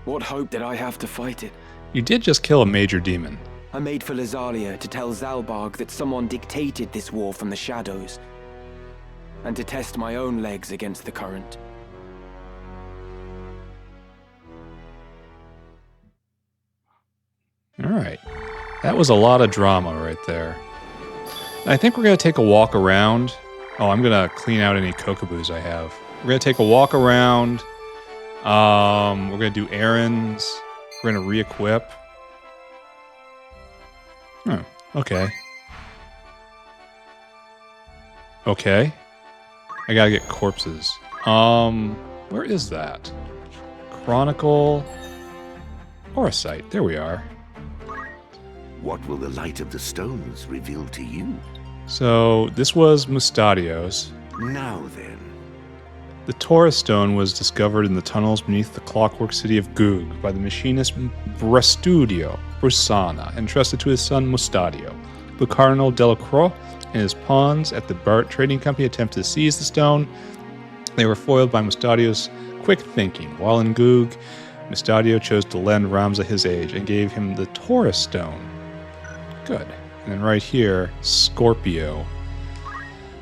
What hope did I have to fight it? You did just kill a major demon. I made for Lazalia to tell Zalbarg that someone dictated this war from the shadows, and to test my own legs against the current. Alright. That was a lot of drama right there. I think we're going to take a walk around. Oh, I'm going to clean out any Kokoboos I have. We're going to take a walk around. We're going to do errands. We're going to re-equip. Oh, okay. Okay. I gotta get corpses. Where is that? Chronicle. Or a site. There we are. What will the light of the stones reveal to you? So this was Mustadio's. Now then. The Taurus stone was discovered in the tunnels beneath the clockwork city of Goog by the machinist Brestudio Brusana, entrusted to his son Mustadio. The Cardinal Delacroix and his pawns at the Bart Trading Company attempted to seize the stone. They were foiled by Mustadio's quick thinking. While in Goog, Mustadio chose to lend Ramza his age and gave him the Taurus stone. Good. And then right here, Scorpio.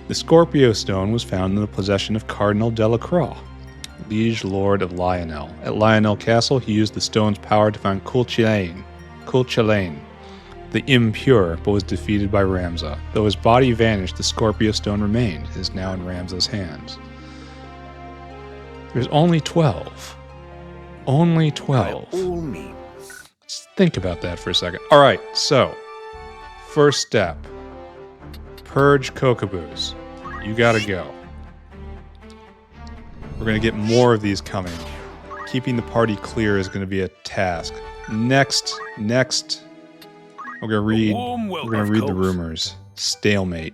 The Scorpio stone was found in the possession of Cardinal Delacroix, liege lord of Lionel. At Lionel Castle, he used the stone's power to find Culchelaine, the impure, but was defeated by Ramza. Though his body vanished, the Scorpio stone remained. It is now in Ramza's hands. There's only 12. Only 12. By all means. Just think about that for a second. All right, so first step. Purge Kokoboos. You gotta go. We're gonna get more of these coming. Keeping the party clear is gonna be a task. Next, we're gonna read the rumors. Stalemate.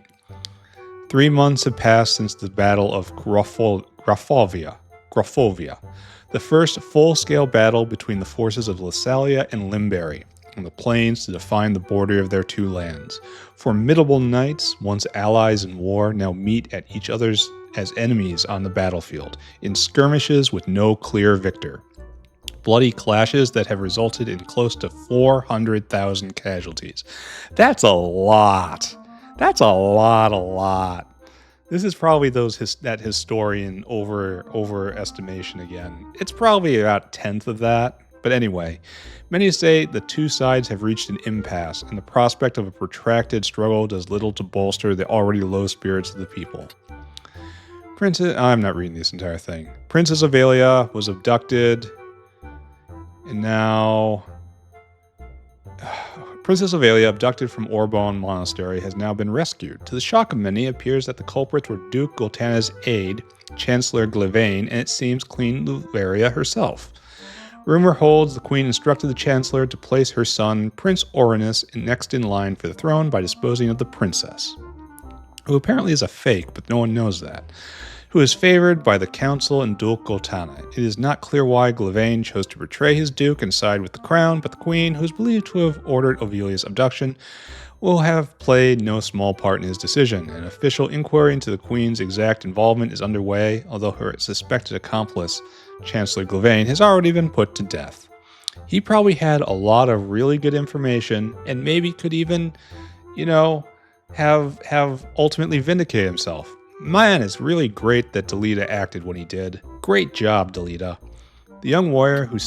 3 months have passed since the Battle of Grafovia. The first full-scale battle between the forces of Lassalia and Limberry on the plains to define the border of their two lands. Formidable knights, once allies in war, now meet at each other's as enemies on the battlefield, in skirmishes with no clear victor. Bloody clashes that have resulted in close to 400,000 casualties. That's a lot. That's a lot. This is probably that historian overestimation again. It's probably about 1/10 of that. But anyway, many say the two sides have reached an impasse, and the prospect of a protracted struggle does little to bolster the already low spirits of the people. I'm not reading this entire thing. Princess Ivalice was abducted, and now Princess Ivalice, abducted from Orbon Monastery, has now been rescued. To the shock of many, it appears that the culprits were Duke Goltana's aide, Chancellor Glivane, and it seems Queen Luvaria herself. Rumor holds the Queen instructed the Chancellor to place her son, Prince Orinus, next in line for the throne by disposing of the princess, who apparently is a fake, but no one knows that, who is favored by the Council and Duke Goltana. It is not clear why Glivane chose to betray his duke and side with the crown, but the Queen, who is believed to have ordered Ovilia's abduction, will have played no small part in his decision. An official inquiry into the Queen's exact involvement is underway, although her suspected accomplice, Chancellor Glivane, has already been put to death. He probably had a lot of really good information and maybe could even, have ultimately vindicated himself. Man, it's really great that Delita acted when he did. Great job, Delita. The young warrior who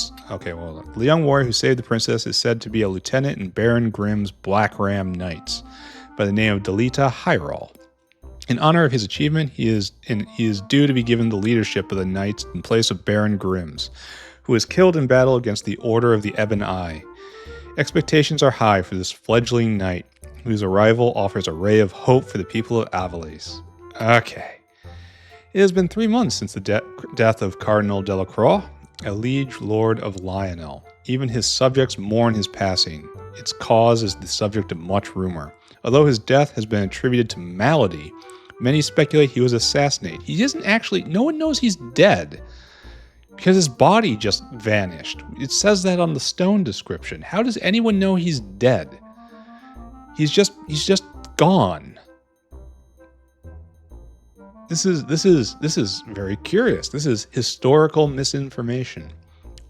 saved the princess is said to be a lieutenant in Baron Grimm's Black Ram Knights by the name of Delita Hyrule. In honor of his achievement, he is due to be given the leadership of the Knights in place of Baron Grimm's, who was killed in battle against the Order of the Ebon Eye. Expectations are high for this fledgling knight, whose arrival offers a ray of hope for the people of Ivalice. Okay. It has been 3 months since the death of Cardinal Delacroix, a liege lord of Lionel. Even his subjects mourn his passing. Its cause is the subject of much rumor. Although his death has been attributed to malady, many speculate he was assassinated. He isn't actually, no one knows he's dead, because his body just vanished. It says that on the stone description. How does anyone know he's dead? He's just gone. This is very curious. This is historical misinformation.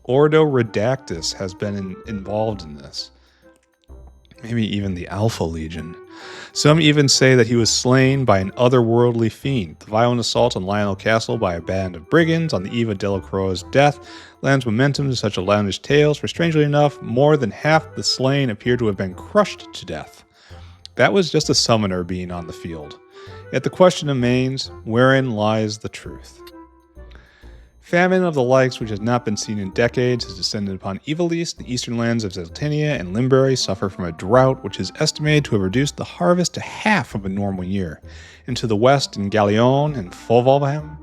Ordo Redactus has been involved in this. Maybe even the Alpha Legion. Some even say that he was slain by an otherworldly fiend. The violent assault on Lionel Castle by a band of brigands on the eve of Delacroix's death lends momentum to such outlandish tales, for strangely enough, more than half the slain appear to have been crushed to death. That was just a summoner being on the field. Yet the question remains, wherein lies the truth? Famine of the likes which has not been seen in decades has descended upon Ivalice. The eastern lands of Zeltinia and Limberry suffer from a drought which is estimated to have reduced the harvest to half of a normal year. And to the west in Gallion and Fovoam,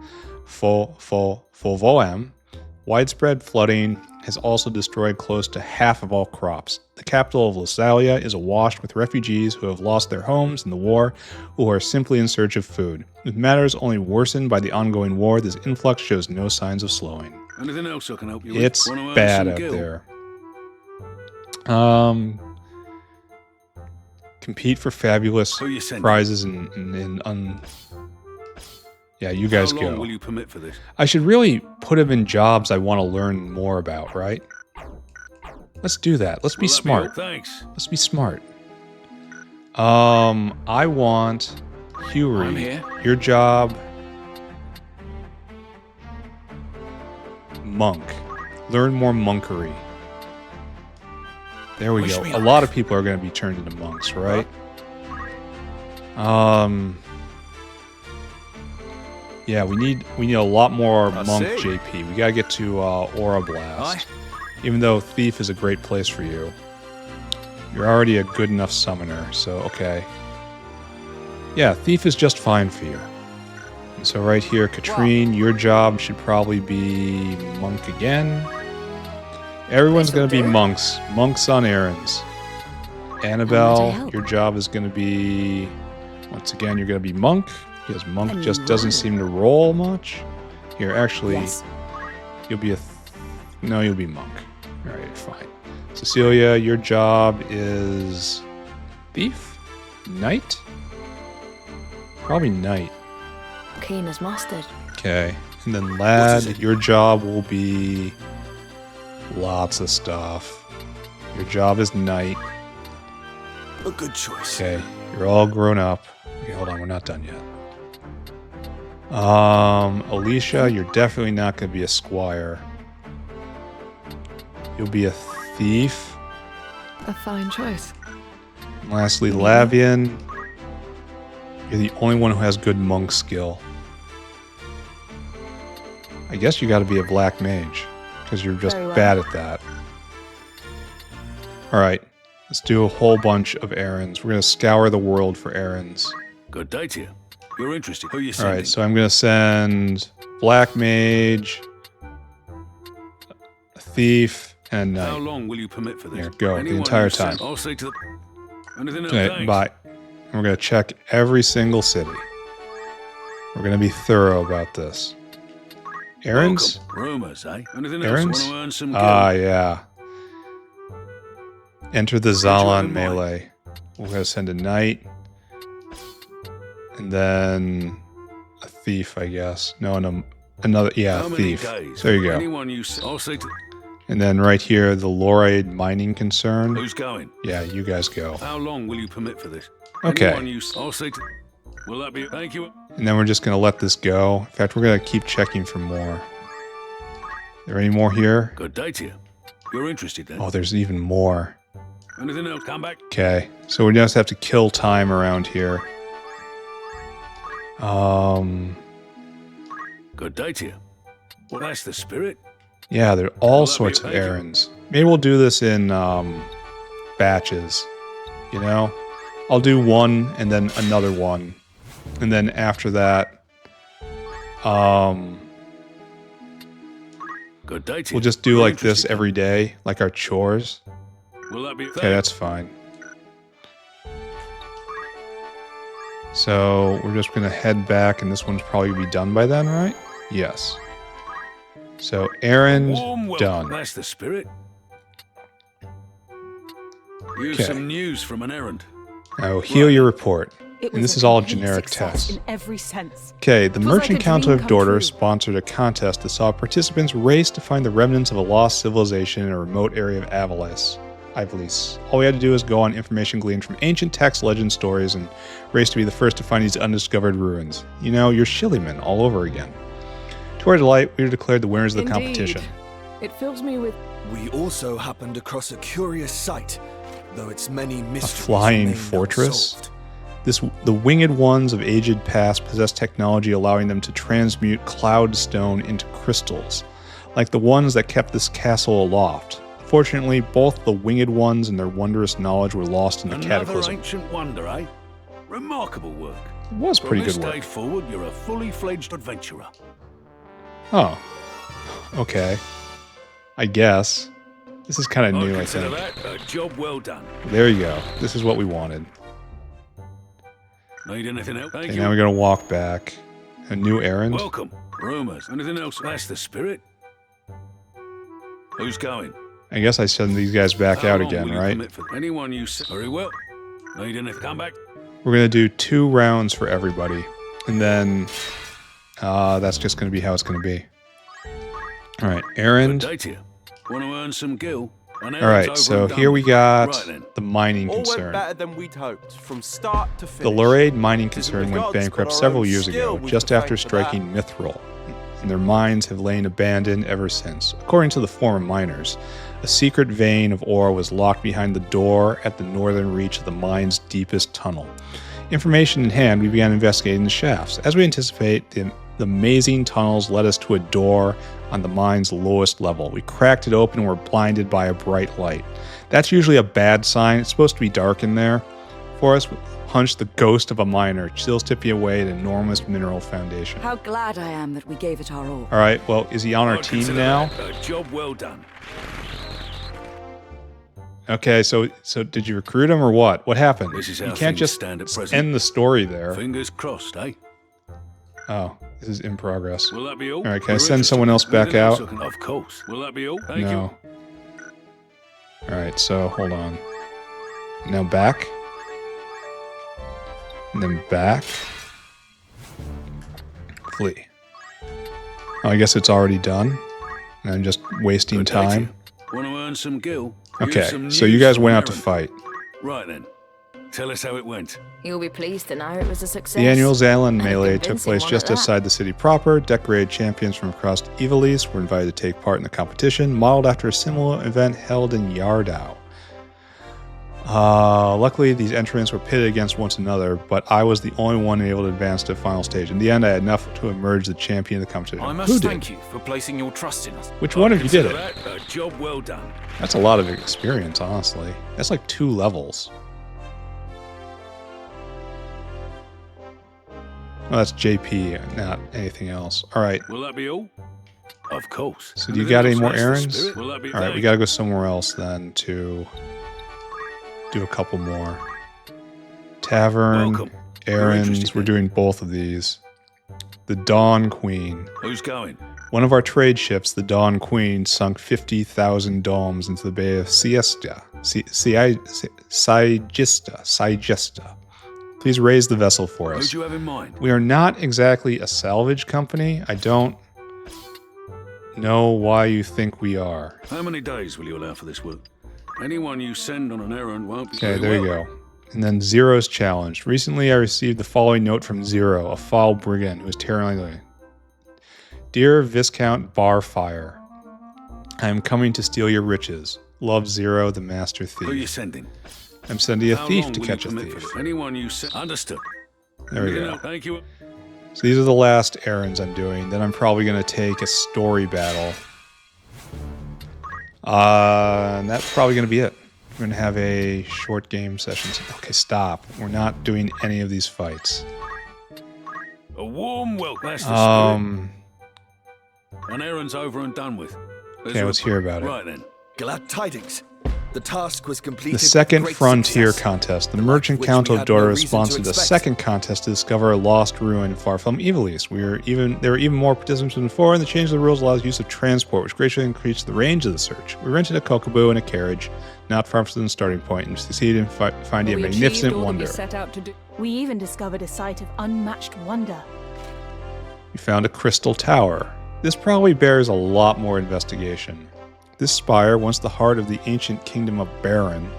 Widespread flooding has also destroyed close to half of all crops. The capital of Lysalia is awash with refugees who have lost their homes in the war or who are simply in search of food. With matters only worsened by the ongoing war, this influx shows no signs of slowing. Anything else I can help you It's with? bad out there. Compete for fabulous prizes yeah, you guys How go. long will you permit for this? I should really put him in jobs I want to learn more about, right? Let's do that. Let's be smart. Thanks. Let's be smart. I want Huey. I'm here. Your job. Monk. Learn more monkery. There we go. A lot of people are going to be turned into monks, right? Yeah, we need a lot more monk JP. We gotta get to Aura Blast. Even though Thief is a great place for you. You're already a good enough summoner, so okay. Yeah, Thief is just fine for you. And so right here, Katrine, your job should probably be monk again. Everyone's gonna be monks. Monks on errands. Annabelle, your job is gonna be... Once again, you're gonna be monk. Because monk just doesn't seem to roll much. Here, actually, you'll be no, you'll be monk. Alright, fine. Cecilia, your job is... Thief? Knight? Probably knight. Keen as mustard. Okay. And then lad, your job will be... lots of stuff. Your job is knight. A good choice. Okay, you're all grown up. Okay, hold on, we're not done yet. Alicia, you're definitely not going to be a squire. You'll be a thief. A fine choice. And lastly, Lavian, you're the only one who has good monk skill. I guess you got to be a black mage, because you're just bad at that. Alright, let's do a whole bunch of errands. We're going to scour the world for errands. Good day to you. You're interested. Who are you sending? Alright, so I'm going to send Black Mage, a Thief, and a Knight. How long will you permit for this? Here, go, the entire time. I'll say to the... Anything else? Okay, bye. And we're going to check every single city. We're going to be thorough about this. Errands? Rumors, eh? Anything Errands? else? Want to earn some Yeah. Enter the Zalan melee. We're going to send a Knight. And then a Thief, I guess. No, another, yeah, a Thief. There you go. I'll say to... And then right here, the Lorade Mining Concern. Who's going? Yeah, you guys go. How long will you permit for this? Okay. I'll say to... Will that be... Thank you. And then we're just going to let this go. In fact, we're going to keep checking for more. Are there any more here? Good day to you. You're interested then? Oh, there's even more. Anything else? Come back. Okay, so we just have to kill time around here. Good day to you. Well, that's the spirit. Yeah, there are all sorts of errands. Maybe we'll do this in batches. You know? I'll do one and then another one. And then after that, good day to you. We'll just do like this every day, like our chores. Will that be... Okay, that's fine. So we're just going to head back, and this one's probably going to be done by then, right? Yes. So errand done. That's the spirit. Here's some news from an errand. Now heal your report. And this is all generic tests. In every sense. Okay, the Merchant Council of Dorter sponsored a contest that saw participants race to find the remnants of a lost civilization in a remote area of Ivalice. All we had to do is go on information gleaned from ancient texts, legend stories, and race to be the first to find these undiscovered ruins. You know, you're Shillyman all over again. To our delight, we were declared the winners of the competition. It fills me with... We also happened across a curious sight, though its many mysteries A flying fortress? The winged ones of aged past possess technology allowing them to transmute cloud stone into crystals, like the ones that kept this castle aloft. Fortunately, both the winged ones and their wondrous knowledge were lost in the cataclysm. Another ancient wonder, eh? Remarkable work. It was pretty good work. From this day forward, you're a fully fledged adventurer. Oh. Okay. I guess. This is kind of new, I consider think. that a job well done. There you go. This is what we wanted. Need anything else? Thank Okay, you. now we're going to walk back. A new errand? Welcome. Rumors. Anything else? That's the spirit. Who's going? I guess I send these guys back How out long again, will you right? commit for anyone you say? Very well. Need anything? Come back. We're going to do 2 rounds for everybody. And then that's just going to be how it's going to be. All right, errand. Good day to you. Want to earn some gil? All right, so here we got the mining All went concern. better than we'd hoped, from start to The finish. Lorraine mining Tis concern the went gods, bankrupt but our several own years skill ago, we've just to after thank for that. striking Mithril, and their mines have lain abandoned ever since. According to the former miners, a secret vein of ore was locked behind the door at the northern reach of the mine's deepest tunnel. Information in hand, we began investigating the shafts. As we anticipate, the mazing tunnels led us to a door on the mine's lowest level. We cracked it open and were blinded by a bright light. That's usually a bad sign. It's supposed to be dark in there. For us, hunched the ghost of a miner, chills tipping away an enormous mineral foundation. How glad I am that we gave it our all. All right, well, is he on our team Consider now? that a job well done. Okay, so did you recruit him or what? What happened? This is how You can't things just stand at present. end the story there. Fingers crossed, eh? Oh, this is in progress. Will that be all? All right, can I We're send interested. someone else back Anything else out? I can- Of course. Will that be all? Thank you. No. All right, so hold on. Now back. And then back. Flee. Oh, I guess it's already done. And I'm just wasting Good day to time. you. Want to earn some gil? Okay, Here's some so you news guys from went out to Errands. fight. Right then. Tell us how it went. You'll be pleased to know it was a success. The annual Zalan And a melee took convincing place one just at that. outside the city proper. Decorated champions from across Ivalice were invited to take part in the competition, modeled after a similar event held in Yardau. Luckily, these entrants were pitted against one another, but I was the only one able to advance to the final stage. In the end, I had enough to emerge the champion of the competition. I Who must did? thank you for placing your trust in us. Which one of you did Consider it? that a job well done. That's a lot of experience, honestly. That's like 2 levels. Oh, that's JP, not anything else. All right. Will that be all? Of course. So do you Anything got any else? more That's the errands? spirit. Will that be All right, we thank got to go somewhere else then to do a couple more. Tavern, Welcome. We're errands. interested We're doing both of these. The Dawn Queen. Who's going? One of our trade ships, the Dawn Queen, sunk 50,000 domes into the Bay of Siesta. Sigesta. Please raise the vessel for Who'd us. you have in mind? We are not exactly a salvage company. I don't know why you think we are. How many days will you allow for this work? Anyone you send on an errand won't be Okay, very there you well. go. And then Zero's challenge. Recently, I received the following note from Zero, a foul brigand who is terrorizing. Dear Viscount Barfire, I am coming to steal your riches. Love Zero, the master thief. Who are you sending? I'm sending a How thief long to will catch you a commit thief. for anyone you send? Understood. There we Anything go. else? Thank you. So these are the last errands I'm doing. Then I'm probably going to take a story battle. And that's probably going to be it. We're going to have a short game session. Okay, stop. We're not doing any of these fights. A warm welcome. That's the Um, spirit. An errand's over and done with. There's okay, a let's hear about it. Right then. Glad tidings. The task was completed. The second with great frontier success. contest. The merchant which Count we of had no Dora reason to sponsored a expect. second contest to discover a lost ruin far from Ivalice. There were even more participants than before, and the change of the rules allows use of transport, which greatly increased the range of the search. We rented a kokobu and a carriage, not far from the starting point, and succeeded in finding a We achieved magnificent all that wonder. we set out to do. We even discovered a site of unmatched wonder. We found a crystal tower. This probably bears a lot more investigation. This spire, once the heart of the ancient kingdom of Baron,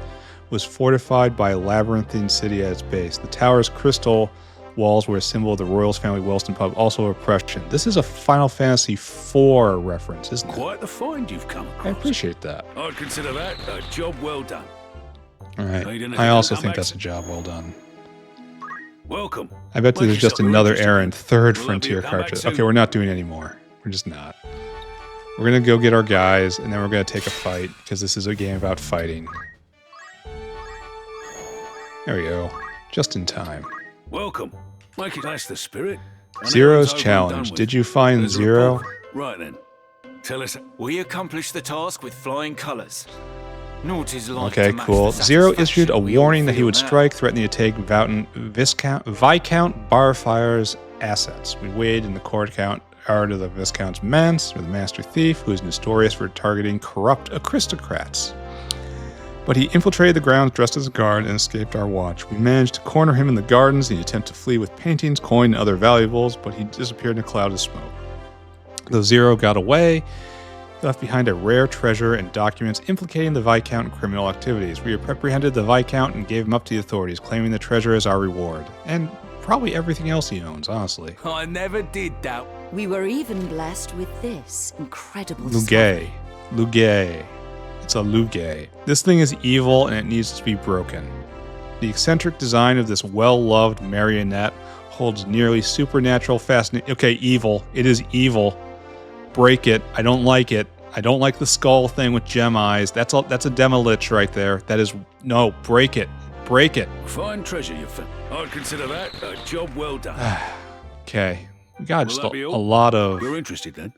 was fortified by a labyrinthine city at its base. The tower's crystal walls were a symbol of the Royals family Wellston pub, also oppression. This is a Final Fantasy IV reference, isn't it? Quite the find you've come I across. appreciate that. I'd consider that a job well done. All right. Need anything I also to come think back? that's a job well done. Welcome. I bet Make there's just yourself another interested. errand, third Will that be frontier a comeback cartridge. soon? Okay, we're not doing any more. We're just not. We're going to go get our guys, and then we're going to take a fight, because this is a game about fighting. There we go. Just in time. Welcome. Make it that's the spirit. An Zero's errand's over and challenge. done with. Did you find There's a Zero? report. Right then. Tell us. We accomplished the task with flying colors. Naught is like Okay, to match cool. the Zero issued satisfaction a we all warning that he feel would now. strike, threatening to take Viscount Barfire's assets. We weighed in the courtyard of the Viscount's manse, or the master thief, who is notorious for targeting corrupt aristocrats. But he infiltrated the grounds dressed as a guard and escaped our watch. We managed to corner him in the gardens. He attempted to flee with paintings, coin, and other valuables, but he disappeared in a cloud of smoke. Though Zero got away, he left behind a rare treasure and documents implicating the Viscount in criminal activities. We apprehended the Viscount and gave him up to the authorities, claiming the treasure as our reward. And probably everything else he owns, honestly. I never did doubt. We were even blessed with this incredible Lugay. Lugay. It's a Lugay. This thing is evil and it needs to be broken. The eccentric design of this well-loved marionette holds nearly supernatural fascination. Okay, evil. It is evil. Break it. I don't like it. I don't like the skull thing with gem eyes. That's a demolich right there. That is... No, break it. Break it. Fine treasure you found. I'd consider that a job well done. Okay. We got just Will that be a all? lot of... You're interested then?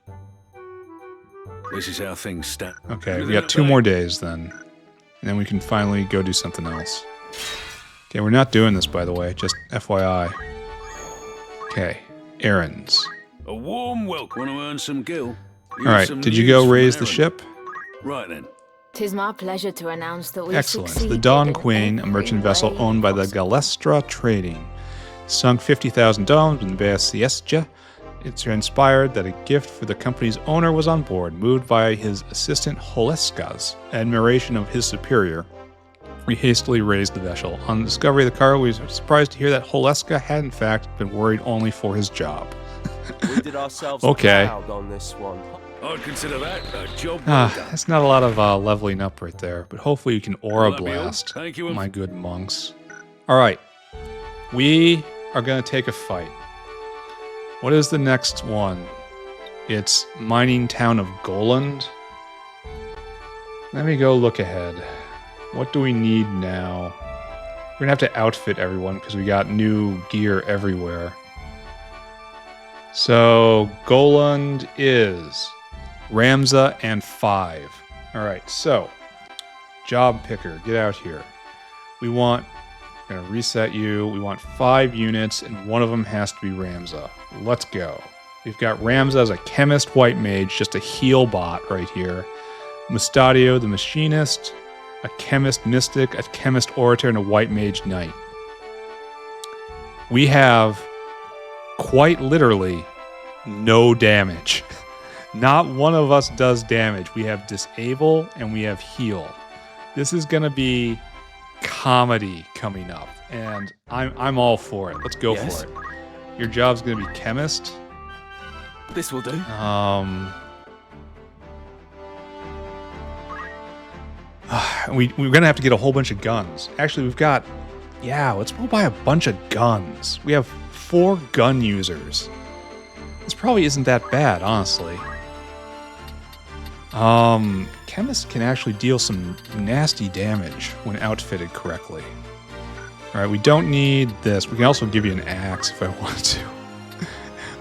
This is how things stand. Okay, we got 2 more days then. And then we can finally go do something else. Okay, we're not doing this, by the way. Just FYI. Okay. Errands. A warm welcome. Want to earn some gil? Alright, did you go raise the ship? Right then. 'Tis my pleasure to announce that we Excellent. The succeeded Dawn in Queen, a every merchant vessel way owned by the Galestra Trading, sunk 50,000 domes in the Bay of Siestia. It's inspired that a gift for the company's owner was on board. Moved by his assistant Holeska's admiration of his superior, we hastily raised the vessel. On the discovery of the cargo, we were surprised to hear that Holeska had in fact been worried only for his job. We did ourselves Okay. proud on this one. I'd consider that a job well done. That's not a lot of leveling up right there, but hopefully you can aura Will that be all? blast, Thank you, my good monks. Alright, we are going to take a fight. What is the next one? It's mining town of Gollund. Let me go look ahead. What do we need now? We're going to have to outfit everyone because we got new gear everywhere. So, Gollund is Ramza and 5. Alright, so, job picker, get out here. We want, we're going to reset you, we want 5 units and one of them has to be Ramza. Let's go. We've got Ramza as a chemist white mage, just a heal bot right here. Mustadio the machinist, a chemist mystic, a chemist orator, and a white mage knight. We have quite literally no damage. Not one of us does damage. We have disable and we have heal. This is gonna be comedy coming up, and I'm all for it. Let's go for it. Your job's gonna be chemist. This will do. We're gonna have to get a whole bunch of guns. Actually, we've got, yeah, let's go buy a bunch of guns. We have 4 gun users. This probably isn't that bad, honestly. Chemists can actually deal some nasty damage when outfitted correctly. Alright, we don't need this. We can also give you an axe if I want to.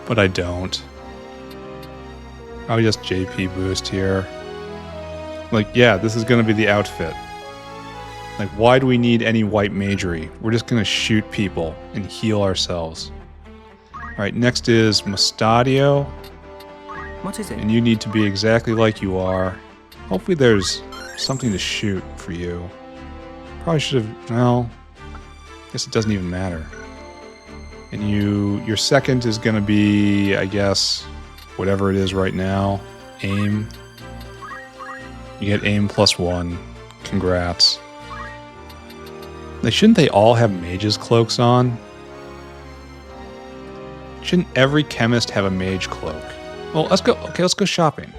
But I don't. I'll just JP boost here. Like, yeah, this is going to be the outfit. Like, why do we need any white magery? We're just going to shoot people and heal ourselves. Alright, next is Mustadio. What is it? And you need to be exactly like you are. Hopefully there's something to shoot for you. Probably should have, well, I guess it doesn't even matter. And your second is going to be, I guess, whatever it is right now. Aim. You get aim +1. Congrats. Shouldn't they all have mage's cloaks on? Shouldn't every chemist have a mage cloak? Well, let's go. Okay, let's go shopping.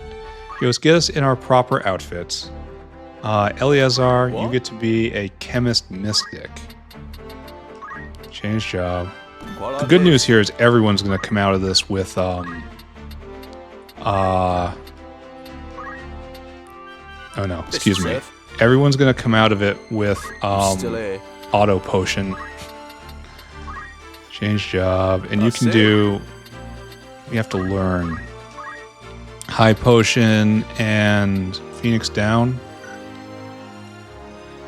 Okay, let's get us in our proper outfits. Eleazar, you get to be a chemist mystic. Change job. The good news here is everyone's going to come out of this with oh no, excuse me. Everyone's going to come out of it with auto potion. Change job, and you can do. We have to learn High Potion and Phoenix down.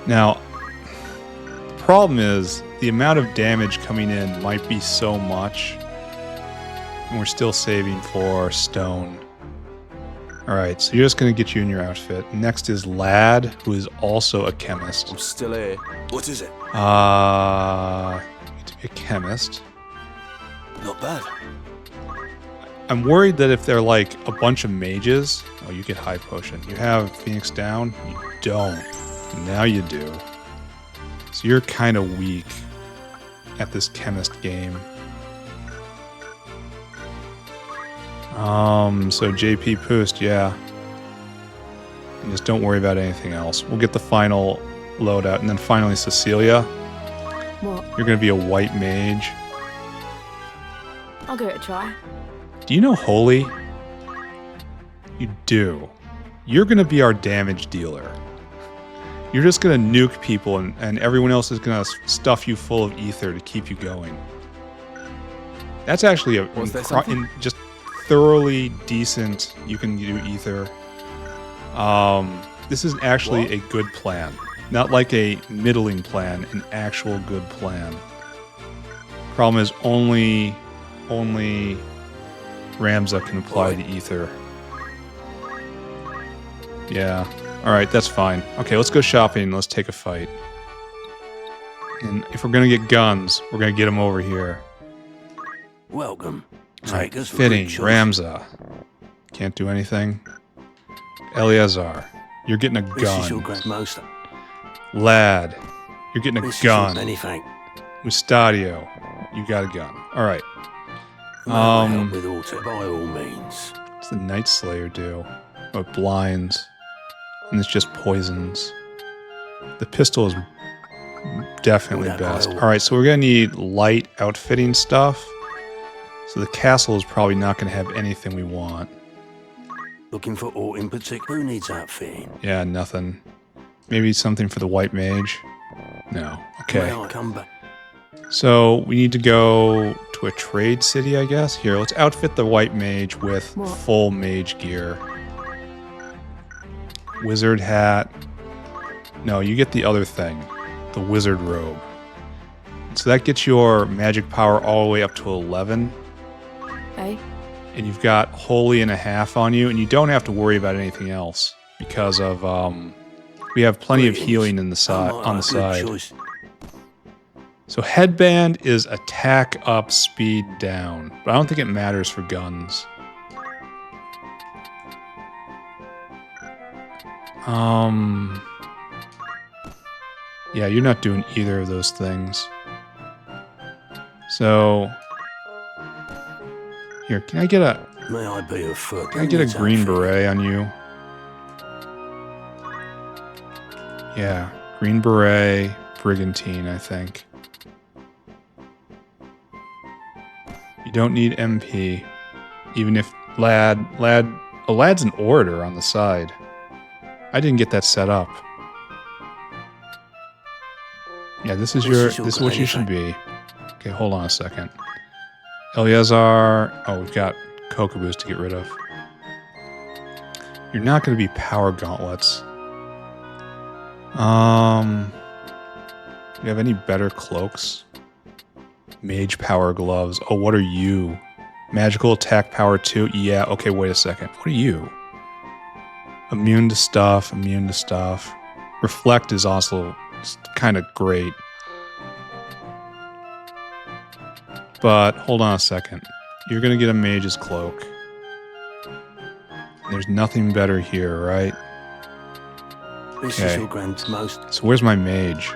Now, the problem is the amount of damage coming in might be so much, and we're still saving for stone. Alright, so you're just going to get you in your outfit. Next is Lad, who is also a chemist. I'm still here. What is it? You need to be a chemist. Not bad. I'm worried that if they're like a bunch of mages... Oh, you get High Potion. You have Phoenix down? You don't. Now you do. So you're kind of weak at this chemist game. So JP Poost, yeah. And just don't worry about anything else. We'll get the final loadout, and then finally Cecilia. What? You're going to be a white mage. I'll give it a try. Do you know Holy? You do. You're going to be our damage dealer. You're just going to nuke people, and everyone else is going to stuff you full of ether to keep you going. That's actually just thoroughly decent. You can do ether. This is actually a good plan. Not like a middling plan, an actual good plan. Problem is only Ramza can apply the ether. Yeah. Alright, that's fine. Okay, let's go shopping. Let's take a fight. And if we're going to get guns, we're going to get them over here. Welcome. Alright, fitting. Ramza. Can't do anything. Eleazar. You're getting a gun. Lad. You're getting a gun. Mustadio. You got a gun. Alright. With auto, by all means. What's the Night Slayer do? Oh, blinds. And it's just poisons. The pistol is definitely best. Alright, so we're going to need light outfitting stuff. So the castle is probably not going to have anything we want. Looking for aught in particular? Who needs outfitting? Yeah, nothing. Maybe something for the white mage? No. Okay. May I come back? So we need to go to a trade city, I guess. Here, let's outfit the white mage with full mage gear. Wizard hat. No, you get the other thing. The wizard robe. So that gets your magic power all the way up to 11. Hey. And you've got holy and a half on you, and you don't have to worry about anything else because of we have plenty of healing in the side on the side. So headband is attack up, speed down, but I don't think it matters for guns. Yeah, you're not doing either of those things. So here, can I get a? May I be of foot? Can I get a green beret on you? Yeah, green beret, brigantine, I think. You don't need MP, even if Lad's an orator on the side. I didn't get that set up. Yeah, this is what you should be. Okay, hold on a second. Eleazar. Oh, we've got Kokoboos to get rid of. You're not going to be power gauntlets. Do you have any better cloaks? Mage power gloves. Oh, what are you? Magical attack power 2? Yeah, okay, wait a second. What are you? Immune to stuff, immune to stuff. Reflect is also kind of great. But hold on a second. You're going to get a mage's cloak. There's nothing better here, right? This is your grand's most. So where's my mage?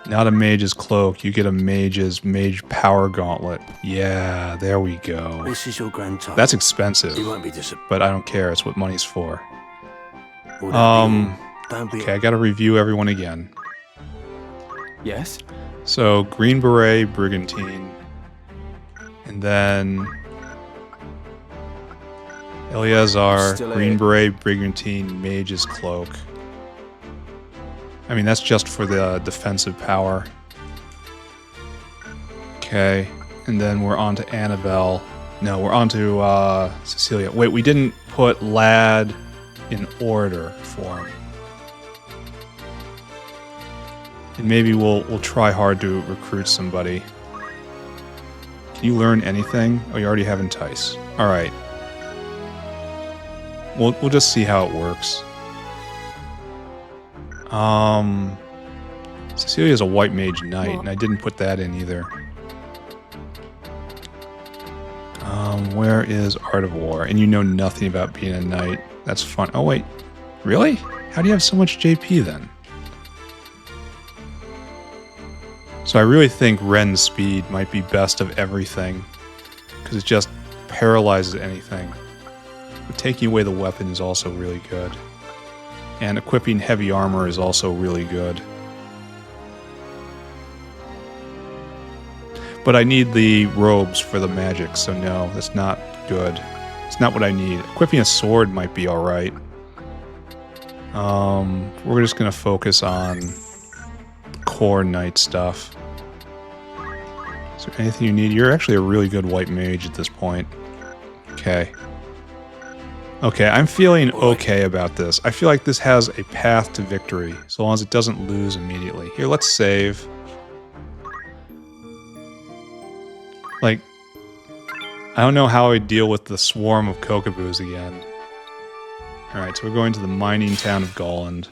Not a mage's cloak. You get a mage power gauntlet. Yeah, there we go. This is your grand type. That's expensive. You won't be disappointed. But I don't care. It's what money's for. Okay, I got to review everyone again. Yes? So, Green Beret, Brigantine. And then Eleazar, Green Beret, Brigantine, Mage's Cloak. I mean, that's just for the defensive power. Okay. And then we're on to Annabelle. No, we're on to Cecilia. Wait, we didn't put Lad in order for him. And maybe we'll try hard to recruit somebody. Can you learn anything? Oh, you already have Entice. All right. We'll just see how it works. Cecilia's a white mage knight, and I didn't put that in either. Where is Art of War? And you know nothing about being a knight. That's fun. Oh, wait. Really? How do you have so much JP then? So I really think Ren's speed might be best of everything, because it just paralyzes anything. But taking away the weapon is also really good. And equipping heavy armor is also really good. But I need the robes for the magic, so no, that's not good. It's not what I need. Equipping a sword might be alright. We're just gonna focus on core knight stuff. Is there anything you need? You're actually a really good white mage at this point. Okay. Okay, I'm feeling okay about this. I feel like this has a path to victory, so long as it doesn't lose immediately. Here, let's save. Like, I don't know how I deal with the swarm of Kokoboos again. Alright, so we're going to the mining town of Gollund.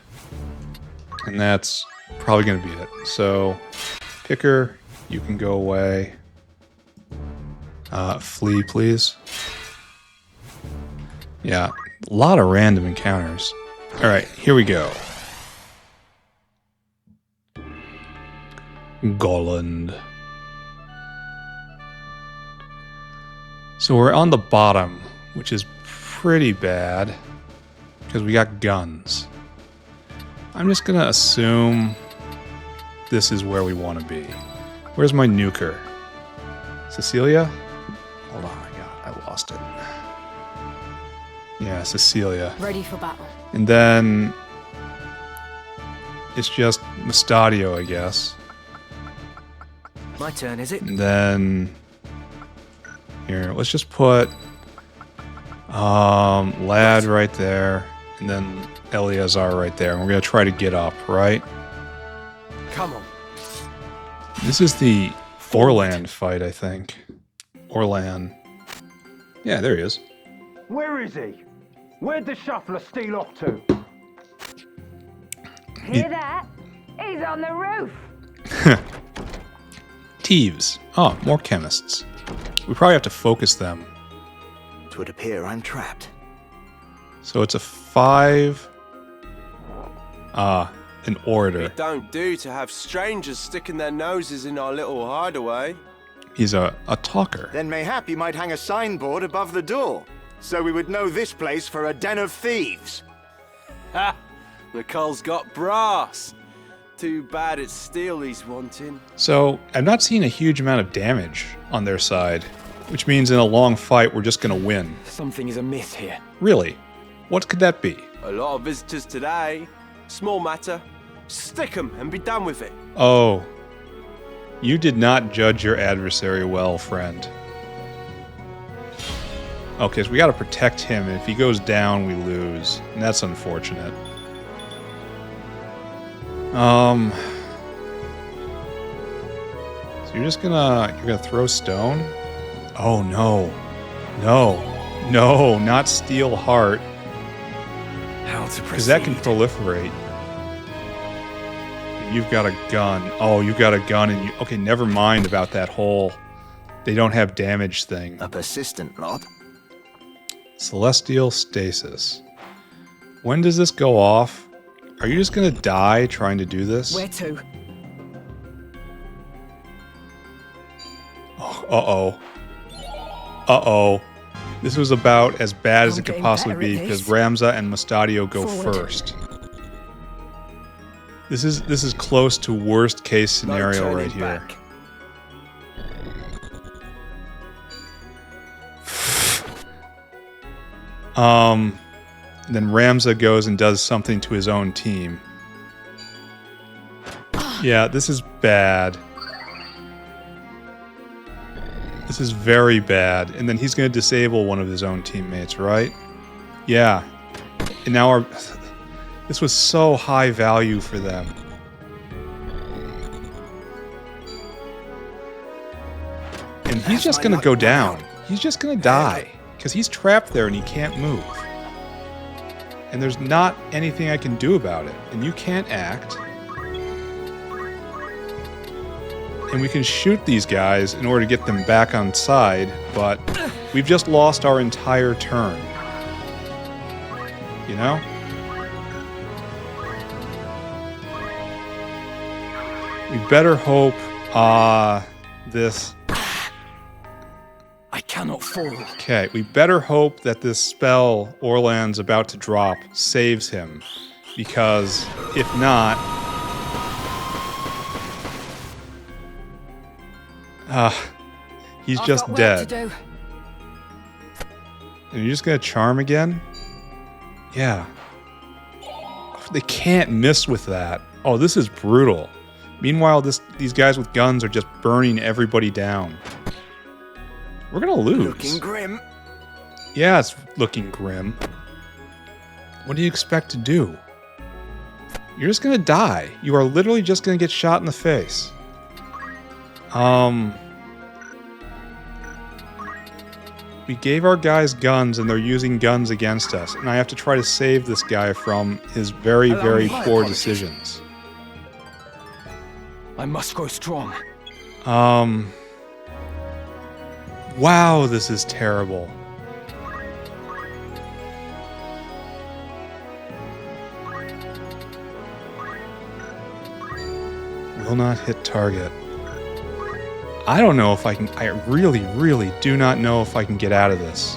And that's probably going to be it. So, Picker, you can go away. Flee, please. Yeah, a lot of random encounters. Alright, here we go. Gollund. So we're on the bottom, which is pretty bad, because we got guns. I'm just gonna assume this is where we want to be. Where's my nuker? Cecilia? Hold on, I lost it. Yeah, Cecilia. Ready for battle. And then it's just Mustadio, I guess. My turn, is it? And then here, let's just put Lad right there, and then Eleazar right there. And we're gonna try to get up, right? Come on. This is the Orland fight, I think. Orland. Yeah, there he is. Where is he? Where'd the shuffler steal off to? Hear that? He's on the roof. Thieves. Oh, more chemists. We probably have to focus them. It would appear I'm trapped. So it's a 5. An order. It don't do to have strangers sticking their noses in our little hideaway. He's a talker. Then mayhap you might hang a signboard above the door, so we would know this place for a den of thieves. Ha! McCall's got brass. Too bad it's steel he's wanting. So I'm not seeing a huge amount of damage on their side, which means in a long fight we're just gonna win. Something is amiss here. Really? What could that be? A lot of visitors today. Small matter. Stick 'em and be done with it. Oh. You did not judge your adversary well, friend. Okay, so we gotta protect him, and if he goes down, we lose. And that's unfortunate. So you're just gonna throw stone? Oh no. No. No, not steel heart. How to proceed? Because that can proliferate. You've got a gun. Oh, you've got a gun and you... Okay, never mind about that whole... They don't have damage thing. A persistent lot. Celestial stasis. When does this go off? Are you just gonna die trying to do this? Where to? Oh, uh-oh. Uh-oh. This was about as bad as it could possibly be because Ramza and Mustadio go first. This is close to worst case scenario right here. Then Ramza goes and does something to his own team. Yeah, this is bad. This is very bad. And then he's going to disable one of his own teammates, right? Yeah. And now our... This was so high value for them. And he's just going to go down. He's just going to die. Because he's trapped there and he can't move. And there's not anything I can do about it. And you can't act. And we can shoot these guys in order to get them back on side, but we've just lost our entire turn. You know? We better hope, this... I cannot fall. Okay, we better hope that this spell Orlan's about to drop saves him. Because, if not... he's just dead. And you're just gonna charm again? Yeah. They can't miss with that. Oh, this is brutal. Meanwhile, these guys with guns are just burning everybody down. We're gonna lose. Looking grim. Yeah, it's looking grim. What do you expect to do? You're just gonna die. You are literally just gonna get shot in the face. We gave our guys guns and they're using guns against us, and I have to try to save this guy from his very, very poor decisions. I must grow strong. Wow, this is terrible. Will not hit target. I don't know if I can... I really, really do not know if I can get out of this.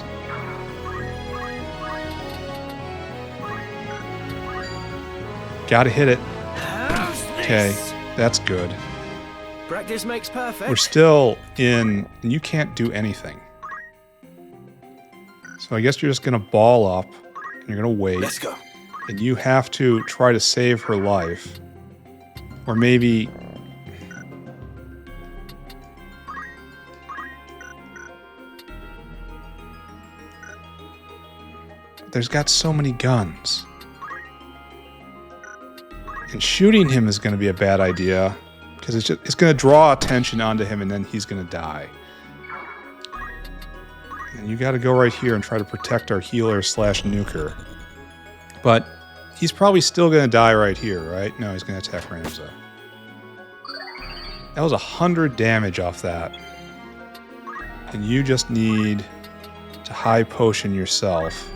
Gotta hit it. Okay, that's good. Practice makes perfect. We're still in... And you can't do anything. So I guess you're just gonna ball up. And you're gonna wait. Let's go. And you have to try to save her life. Or maybe... There's got so many guns. And shooting him is going to be a bad idea. Because it's going to draw attention onto him and then he's going to die. And you got to go right here and try to protect our healer / nuker. But he's probably still going to die right here, right? No, he's going to attack Ramza. That was 100 damage off that. And you just need to high potion yourself.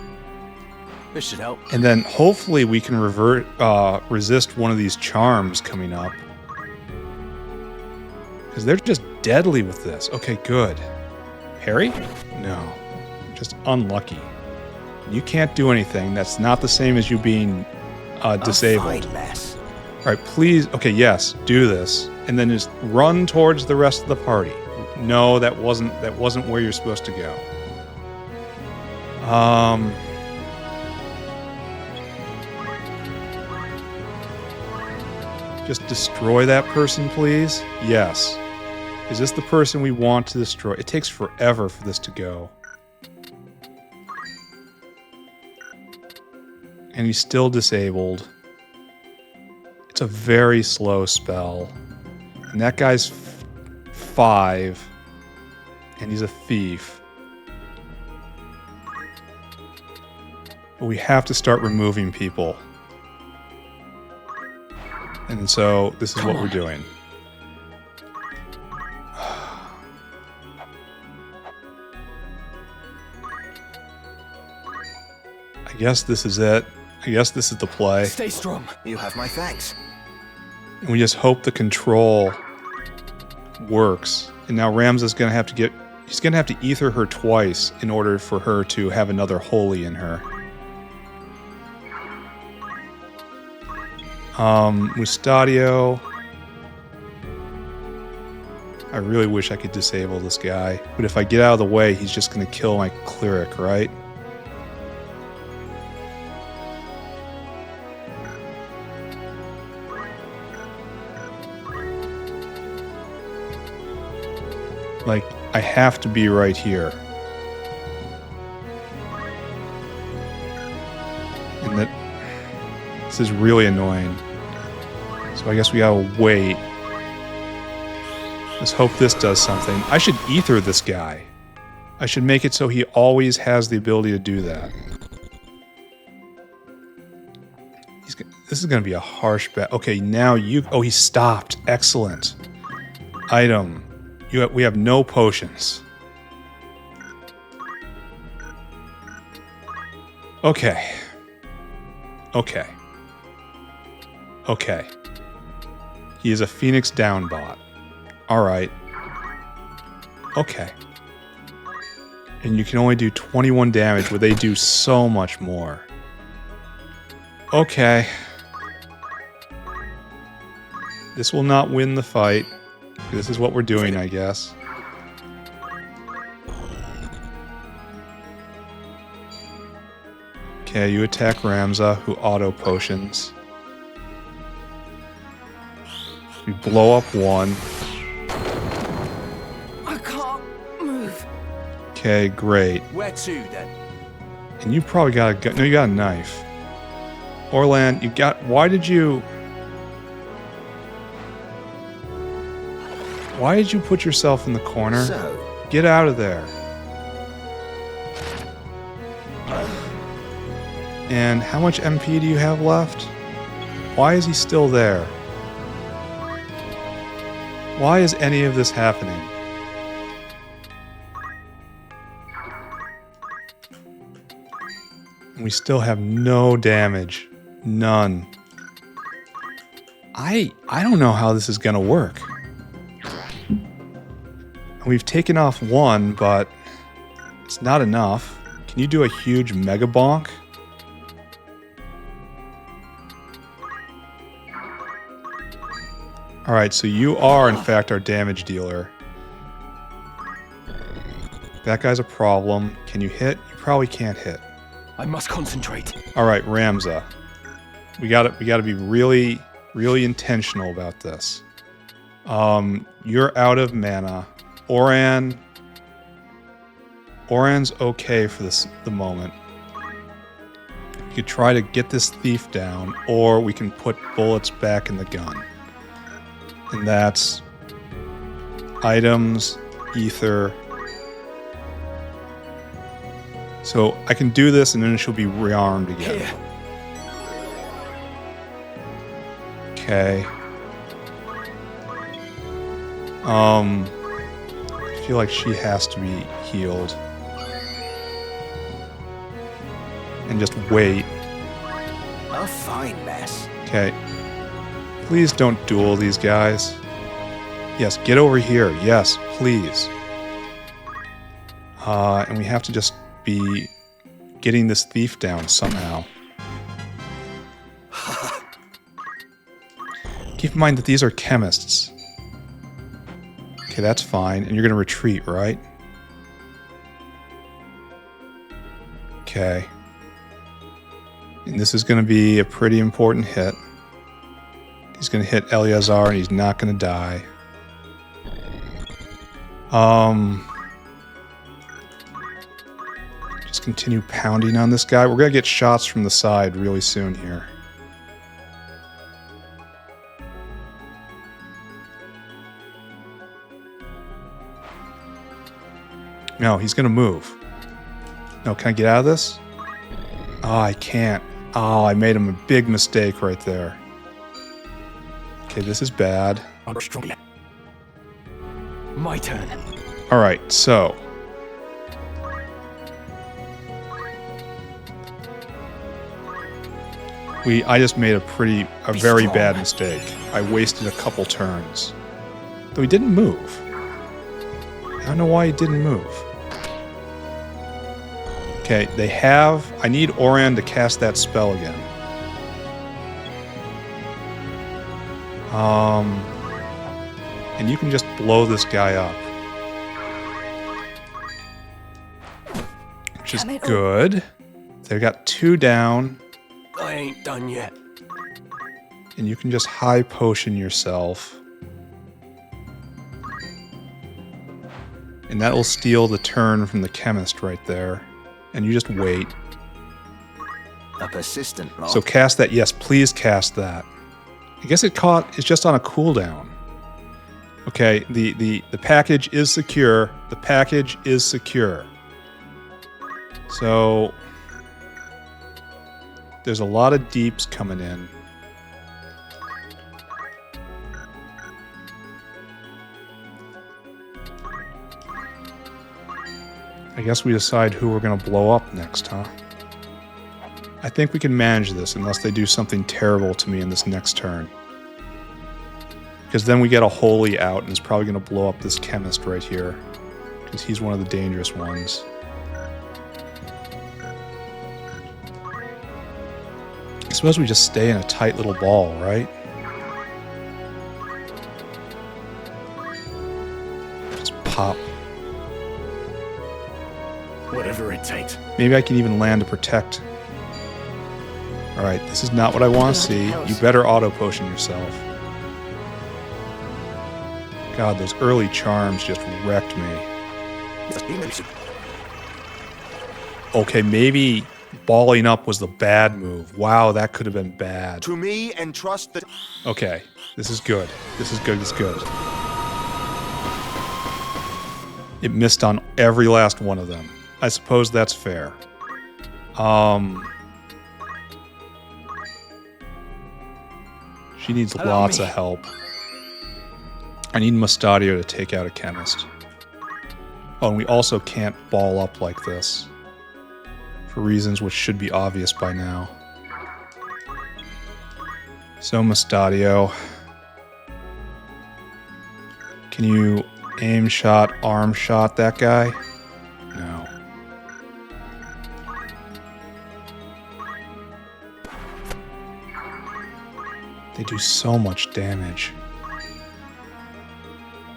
This should help. And then hopefully we can resist one of these charms coming up. Because they're just deadly with this. Okay, good. Harry? No. Just unlucky. You can't do anything. That's not the same as you being disabled. Alright, please. Okay, yes, do this. And then just run towards the rest of the party. No, that wasn't where you're supposed to go. Just destroy that person, please? Yes. Is this the person we want to destroy? It takes forever for this to go. And he's still disabled. It's a very slow spell. And that guy's 5. And he's a thief. But we have to start removing people. And so, this is what we're doing. I guess this is it. I guess this is the play. Stay strong. You have my thanks. And we just hope the control works. And now Ramza's gonna have to get... He's gonna have to ether her twice in order for her to have another holy in her. Mustadio. I really wish I could disable this guy. But if I get out of the way, he's just going to kill my cleric, right? Like, I have to be right here. And that... This is really annoying. So I guess we gotta wait. Let's hope this does something. I should ether this guy. I should make it so he always has the ability to do that. This is gonna be a harsh bet. Okay, now you... Oh, he stopped. Excellent. Item. We have no potions. Okay. Okay. Okay. He is a Phoenix down bot. Alright. Okay. And you can only do 21 damage where they do so much more. Okay. This will not win the fight. This is what we're doing, I guess. Okay, you attack Ramza, who auto-potions. We blow up one. I can't move. Okay, great. Where to, then? And you probably got a gun. No, you got a knife. Orlan, you got... Why did you... Why did you put yourself in the corner? So? Get out of there. And how much MP do you have left? Why is he still there? Why is any of this happening? And we still have no damage. None. I don't know how this is gonna work. We've taken off one, but it's not enough. Can you do a huge mega bonk? Alright, so you are in fact our damage dealer. That guy's a problem. Can you hit? You probably can't hit. I must concentrate. Alright, Ramza. We gotta be really, really intentional about this. You're out of mana. Oran's okay for the moment. You could try to get this thief down, or we can put bullets back in the gun. And that's items, ether. So I can do this and then she'll be rearmed again. Here. Okay. I feel like she has to be healed. And just wait. A fine mess. Okay. Please don't duel these guys. Yes, get over here. Yes, please. And we have to just be getting this thief down somehow. Keep in mind that these are chemists. Okay, that's fine. And you're going to retreat, right? Okay. And this is going to be a pretty important hit. He's going to hit Eleazar and he's not going to die. Just continue pounding on this guy. We're going to get shots from the side really soon here. No, he's going to move. No, can I get out of this? Oh, I can't. Oh, I made him a big mistake right there. Okay, this is bad. My turn. Alright, so. I just made a very bad mistake. I wasted a couple turns. Though he didn't move. I don't know why he didn't move. Okay, I need Oran to cast that spell again. And you can just blow this guy up. Which is good. They've got 2 down. I ain't done yet. And you can just high potion yourself. And that will steal the turn from the chemist right there. And you just wait. A persistent lock. So cast that. Yes, please cast that. I guess it's just on a cooldown. Okay, the package is secure. The package is secure. So there's a lot of deeps coming in. I guess we decide who we're going to blow up next, huh? I think we can manage this unless they do something terrible to me in this next turn. Because then we get a holy out and it's probably going to blow up this chemist right here. Because he's one of the dangerous ones. I suppose we just stay in a tight little ball, right? Just pop. Whatever it takes. Maybe I can even land to protect. Alright, this is not what I want to see. You better auto-potion yourself. God, those early charms just wrecked me. Okay, maybe balling up was the bad move. Wow, that could have been bad. To me, and trust that. Okay, this is good. This is good, this is good. It missed on every last one of them. I suppose that's fair. She needs lots of help. I need Mustadio to take out a chemist. Oh, and we also can't ball up like this. For reasons which should be obvious by now. So, Mustadio. Can you aim shot, arm shot that guy? No. They do so much damage.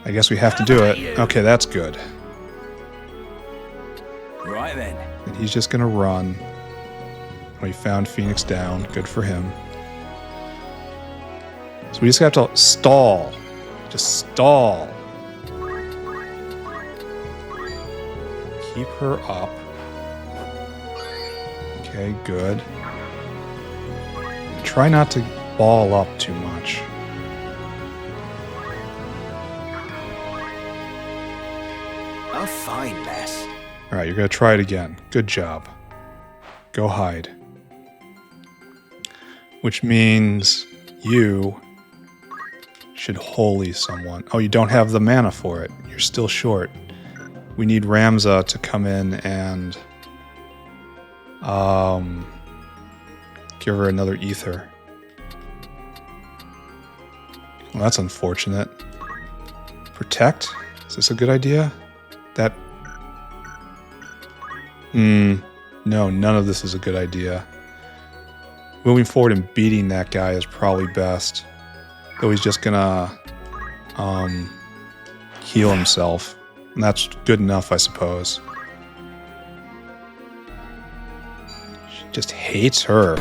I guess we have to do it. Okay, that's good. Right then. And he's just gonna run. We found Phoenix down. Good for him. So we just have to stall. Just stall. Keep her up. Okay, good. Try not to ball up too much. A fine mess. Alright, you're gonna try it again. Good job. Go hide. Which means you should holy someone. Oh, you don't have the mana for it. You're still short. We need Ramza to come in and give her another ether. Well, that's unfortunate. Protect? Is this a good idea? That... no, none of this is a good idea. Moving forward and beating that guy is probably best. Though he's just gonna heal himself. And that's good enough, I suppose. She just hates her.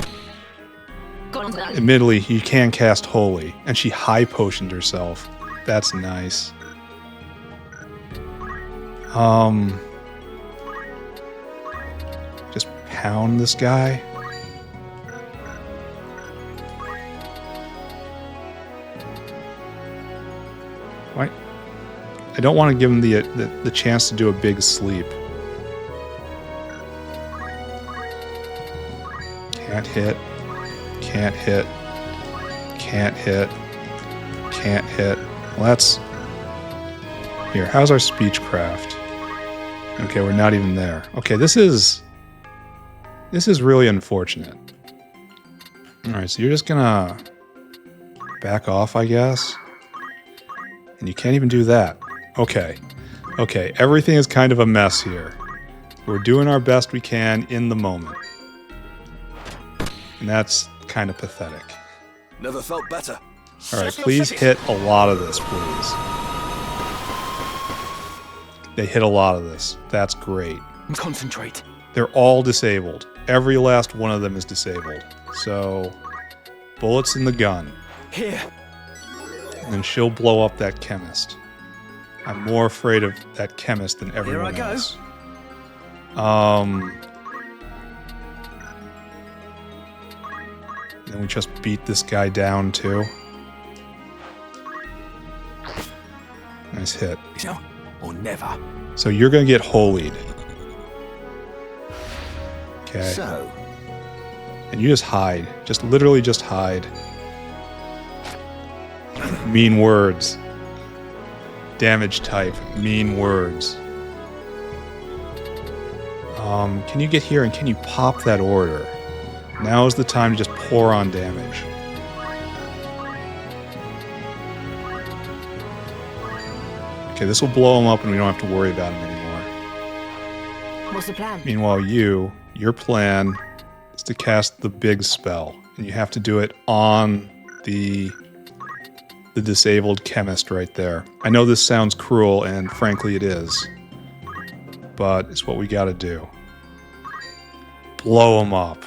Admittedly, you can cast Holy, and she high potioned herself. That's nice. Just pound this guy. What? I don't want to give him the chance to do a big sleep. Can't hit. Can't hit. Can't hit. Can't hit. Well, that's... Here, how's our speechcraft? Okay, we're not even there. Okay, this is really unfortunate. Alright, so you're just gonna back off, I guess? And you can't even do that. Okay. Okay, everything is kind of a mess here. We're doing our best we can in the moment. And that's kind of pathetic. Never felt better. Alright, please hit a lot of this, please. They hit a lot of this. That's great. Concentrate. They're all disabled. Every last one of them is disabled. So, bullets in the gun. Here. And then she'll blow up that chemist. I'm more afraid of that chemist than everyone Here I go. else. Then we just beat this guy down too. Nice hit. Now or never. So you're gonna get holied. Okay. So, And you just hide. Just literally just hide. Mean words. Damage type. Mean words. Can you get here and can you pop that order? Now is the time to just pour on damage. Okay, this will blow him up and we don't have to worry about him anymore. What's the plan? Meanwhile, your plan is to cast the big spell. And you have to do it on the disabled chemist right there. I know this sounds cruel, and frankly it is. But it's what we gotta do. Blow him up.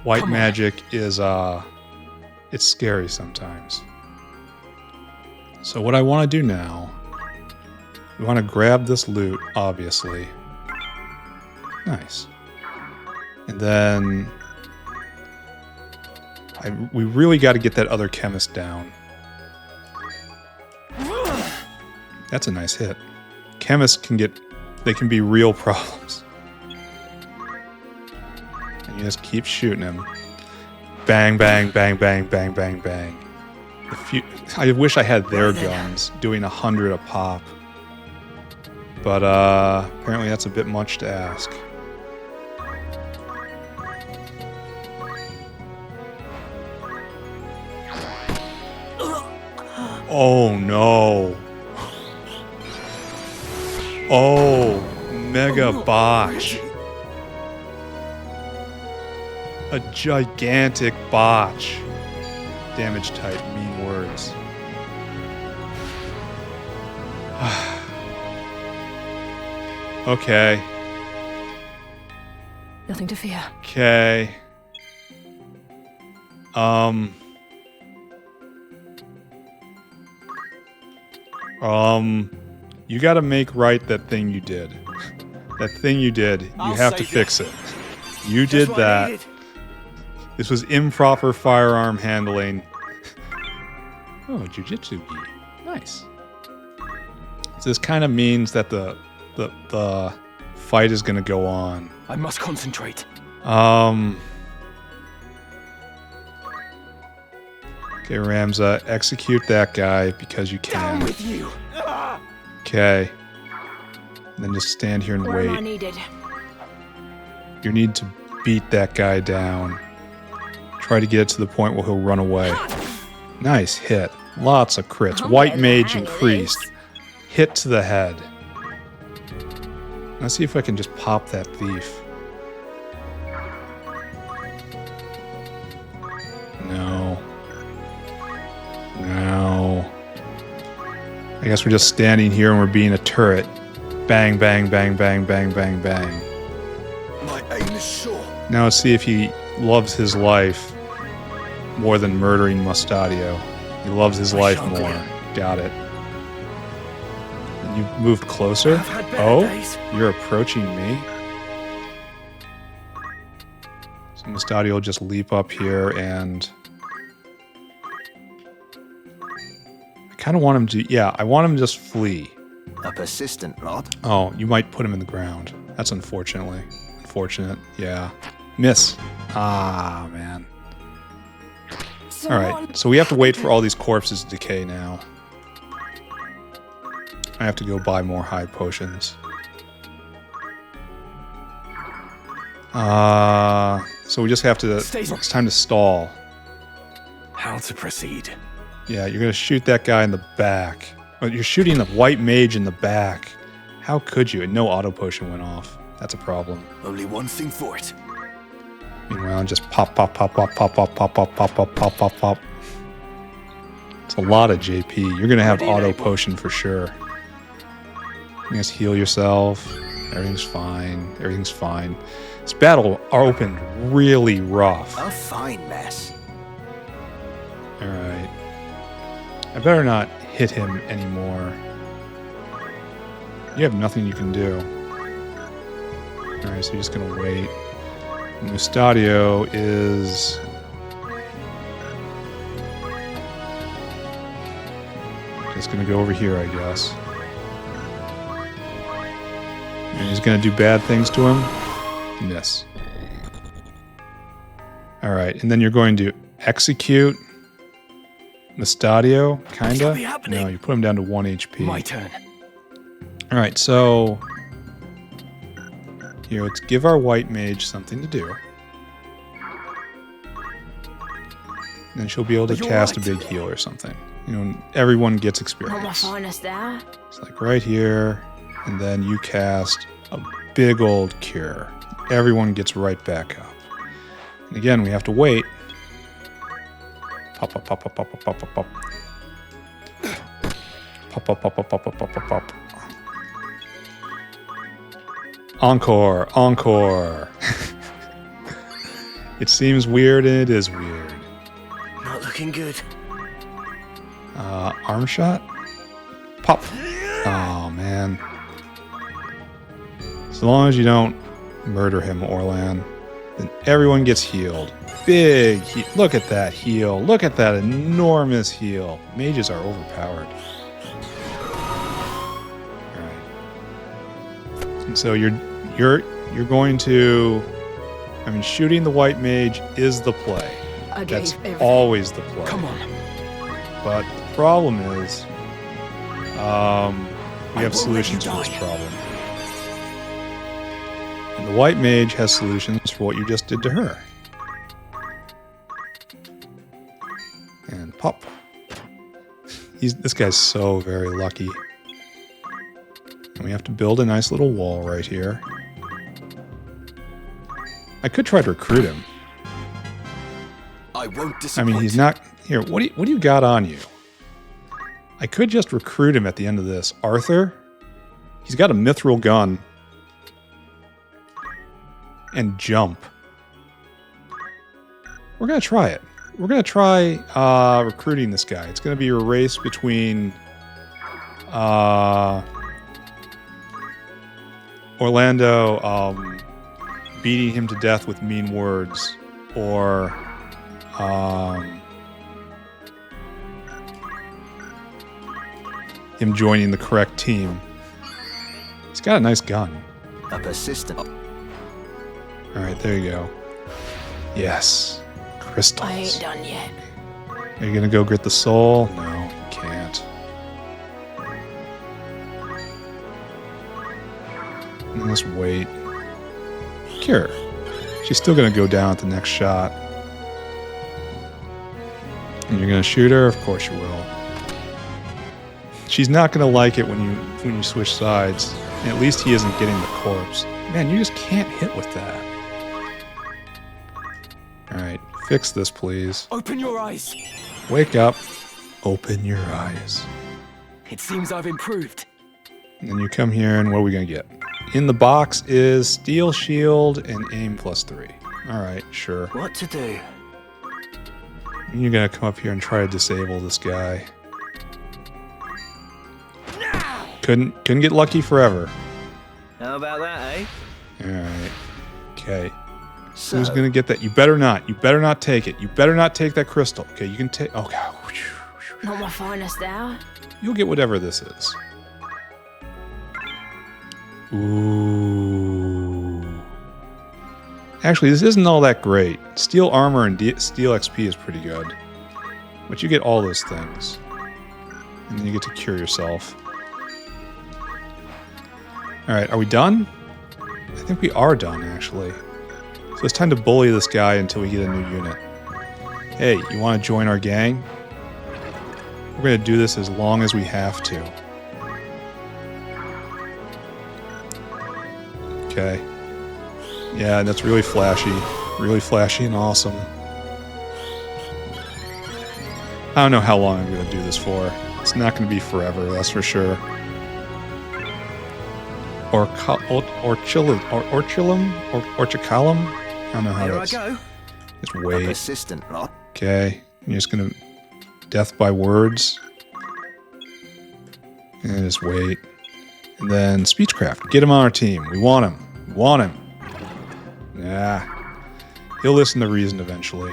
White magic is, it's scary sometimes. So what I want to do now, we want to grab this loot, obviously. Nice. And then we really got to get that other chemist down. That's a nice hit. Chemists can be real problems. And you just keep shooting him. Bang, bang, bang, bang, bang, bang, bang. I wish I had their guns doing 100 a pop. But apparently that's a bit much to ask. Oh no. Oh, mega botch. A gigantic botch. Damage type, mean words. Okay. Nothing to fear. Okay. You gotta make right that thing you did. That thing you did, you have to fix it. You did that. This was improper firearm handling. Oh, jujitsu-gi. Nice. So this kind of means that the fight is gonna go on. I must concentrate. Okay, Ramza, execute that guy because you can. Down with you. Okay. And then just stand here and Where am I wait. needed? You need to beat that guy down. Try to get it to the point where he'll run away. Nice hit. Lots of crits. Oh, White my mage God, it increased. is. Hit to the head. Let's see if I can just pop that thief. No. No. I guess we're just standing here and we're being a turret. Bang, bang, bang, bang, bang, bang, bang. My aim is sure. Now let's see if he loves his life more than murdering Mustadio. He loves his life more. Got it. And you moved closer? Oh, you're approaching me? So Mustadio will just leap up here and... I kind of want him to... Yeah, I want him to just flee. A persistent lot. Oh, you might put him in the ground. That's unfortunate. Yeah. Miss. Ah, man. Alright, so we have to wait for all these corpses to decay now. I have to go buy more high potions. So we just have to... It's time to stall. How to proceed? Yeah, you're gonna shoot that guy in the back. But you're shooting the white mage in the back. How could you? And no auto potion went off. That's a problem. Only one thing for it. Meanwhile, just pop, pop, pop, pop, pop, pop, pop, pop, pop, pop, pop, pop, pop. It's a lot of JP. You're gonna have auto potion for sure. You guys heal yourself. Everything's fine. Everything's fine. This battle opened really rough. A fine mess. Alright. I better not hit him anymore. You have nothing you can do. Alright, so you're just gonna wait. Mustadio is... just gonna go over here, I guess. And he's gonna do bad things to him. Miss. Alright, and then you're going to execute Mustadio, kinda? No, you put him down to 1 HP. My turn. Alright, so... here, let's give our white mage something to do. And then she'll be able to cast a big heal or something. You know, everyone gets Not my experience. finest hour. It's like right here, and then you cast a big old cure. Everyone gets right back up. And again, we have to wait. Pop, pop, pop, pop, pop, pop, pop, pop. Pop, pop, pop, pop, pop, pop, pop, pop, pop. Encore, encore. It seems weird and it is weird. Not looking good. Arm shot? Pop. Oh, man. As long as you don't murder him, Orlan, then everyone gets healed. Big heal. Look at that heal. Look at that enormous heal. Mages are overpowered. Alright. And so you're going to... I mean, shooting the white mage is the play. That's always the play. Come on. But the problem is, we have solutions for this problem. And the white mage has solutions for what you just did to her. And pop. This guy's so very lucky. And we have to build a nice little wall right here. I could try to recruit him. I won't disappoint. I mean, he's not... Here, what do you got on you? I could just recruit him at the end of this. Arthur? He's got a mithril gun. And jump. We're going to try it. We're going to try recruiting this guy. It's going to be a race between... Orlando beating him to death with mean words, or him joining the correct team. He's got a nice gun. A persistent. Alright, there you go. Yes. Crystals. I ain't done yet. Are you gonna go get the soul? No, you can't. Let's wait. Cure. She's still gonna go down at the next shot. And you're gonna shoot her? Of course you will. She's not gonna like it when you switch sides. And at least he isn't getting the corpse. Man, you just can't hit with that. Alright, fix this, please. Open your eyes. Wake up. Open your eyes. It seems I've improved. And then you come here, and what are we gonna get? In the box is Steel Shield and Aim +3. Alright, sure. What to do? You're gonna come up here and try to disable this guy. Couldn't get lucky forever. How about that, eh? Alright. Okay. Who's gonna get that? You better not. You better not take it. You better not take that crystal. Okay, you can take... Okay. Not my finest hour. You'll get whatever this is. Ooh. Actually, this isn't all that great. Steel armor and steel XP is pretty good. But you get all those things. And then you get to cure yourself. Alright, are we done? I think we are done, actually. So it's time to bully this guy until we get a new unit. Hey, you want to join our gang? We're going to do this as long as we have to. Okay. Yeah, that's really flashy. Really flashy and awesome. I don't know how long I'm going to do this for. It's not going to be forever, that's for sure. Orchilum? I don't know how that's... Here I go. Just wait. A persistent lot. Okay. You're just going to... Death by words. And just wait. And then Speechcraft. Get him on our team. We want him. We want him. Yeah. He'll listen to reason eventually.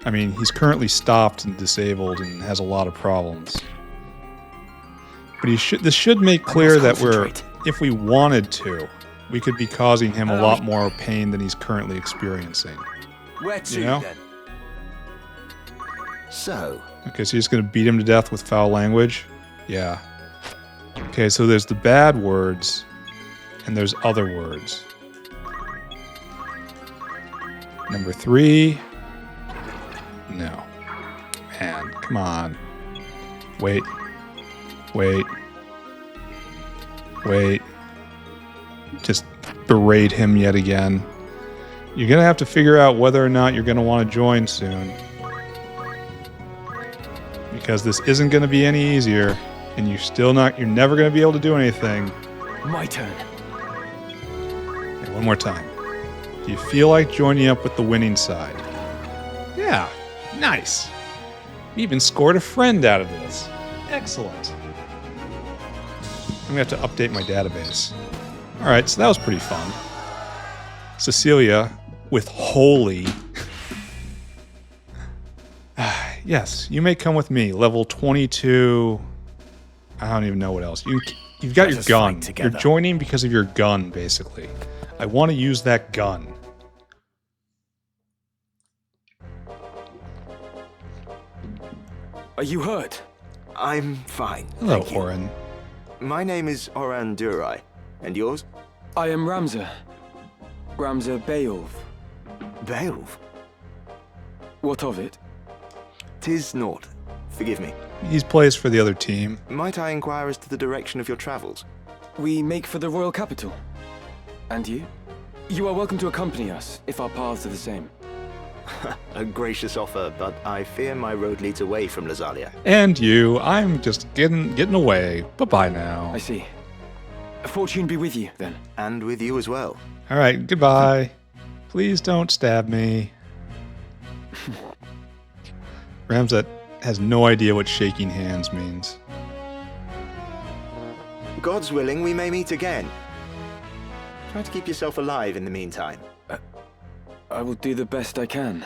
I mean, he's currently stopped and disabled and has a lot of problems. But this should make clear that if we wanted to, we could be causing him a lot more pain than he's currently experiencing. Where to, you know? then? So... Okay, so you're just going to beat him to death with foul language? Yeah. Okay, so there's the bad words, and there's other words. Number 3. No. Man, come on. Wait. Wait. Wait. Just berate him yet again. You're going to have to figure out whether or not you're going to want to join soon. Because this isn't going to be any easier, and you're never going to be able to do anything. My turn. Okay, one more time. Do you feel like joining up with the winning side? Yeah, nice. You even scored a friend out of this. Excellent. I'm going to have to update my database. Alright, so that was pretty fun. Cecilia with Holy. Yes, you may come with me. Level 22. I don't even know what else. You've got your gun. You're joining because of your gun, basically. I want to use that gun. Are you hurt? I'm fine. Hello, Oren. My name is Oran Durai. And yours? I am Ramza. Ramza Beowulf. Beowulf? What of it? 'Tis naught. Forgive me. He plays for the other team. Might I inquire as to the direction of your travels? We make for the royal capital. And you? You are welcome to accompany us, if our paths are the same. A gracious offer, but I fear my road leads away from Lazalia. And you. I'm just getting away. Bye-bye now. I see. Fortune be with you, then. And with you as well. Alright, goodbye. Please don't stab me. Ramsat has no idea what shaking hands means. God's willing, we may meet again. Try to keep yourself alive in the meantime. I will do the best I can.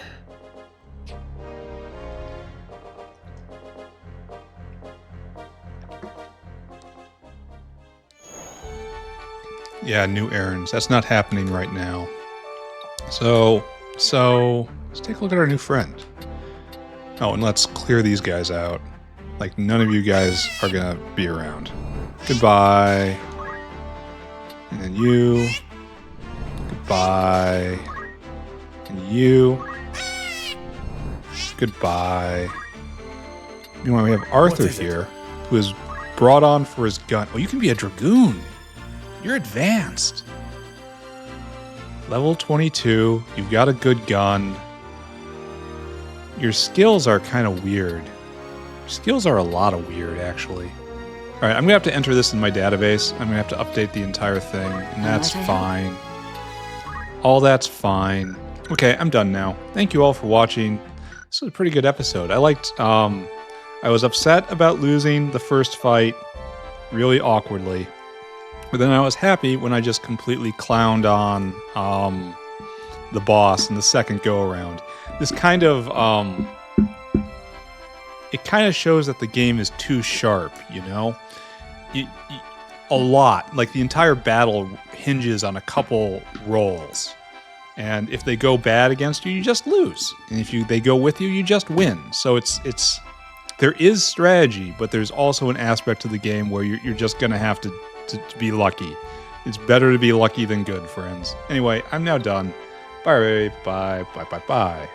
Yeah, new errands. That's not happening right now. So let's take a look at our new friend. Oh, and let's clear these guys out. Like, none of you guys are gonna be around. Goodbye. And then you. Goodbye. And you. Goodbye. Meanwhile, we have Arthur here, who is brought on for his gun. Oh, you can be a dragoon. You're advanced. Level 22. You've got a good gun. Your skills are kind of weird. Your skills are a lot of weird, actually. All right, I'm going to have to enter this in my database. I'm going to have to update the entire thing, and that's fine. All that's fine. Okay, I'm done now. Thank you all for watching. This was a pretty good episode. I liked, I was upset about losing the first fight really awkwardly. But then I was happy when I just completely clowned on the boss in the second go-around. This kind of, it kind of shows that the game is too sharp, you know? A lot. Like, the entire battle hinges on a couple rolls. And if they go bad against you, you just lose. And if they go with you, you just win. So there is strategy, but there's also an aspect to the game where you're just going to have to be lucky. It's better to be lucky than good, friends. Anyway, I'm now done. Bye, bye, bye, bye, bye.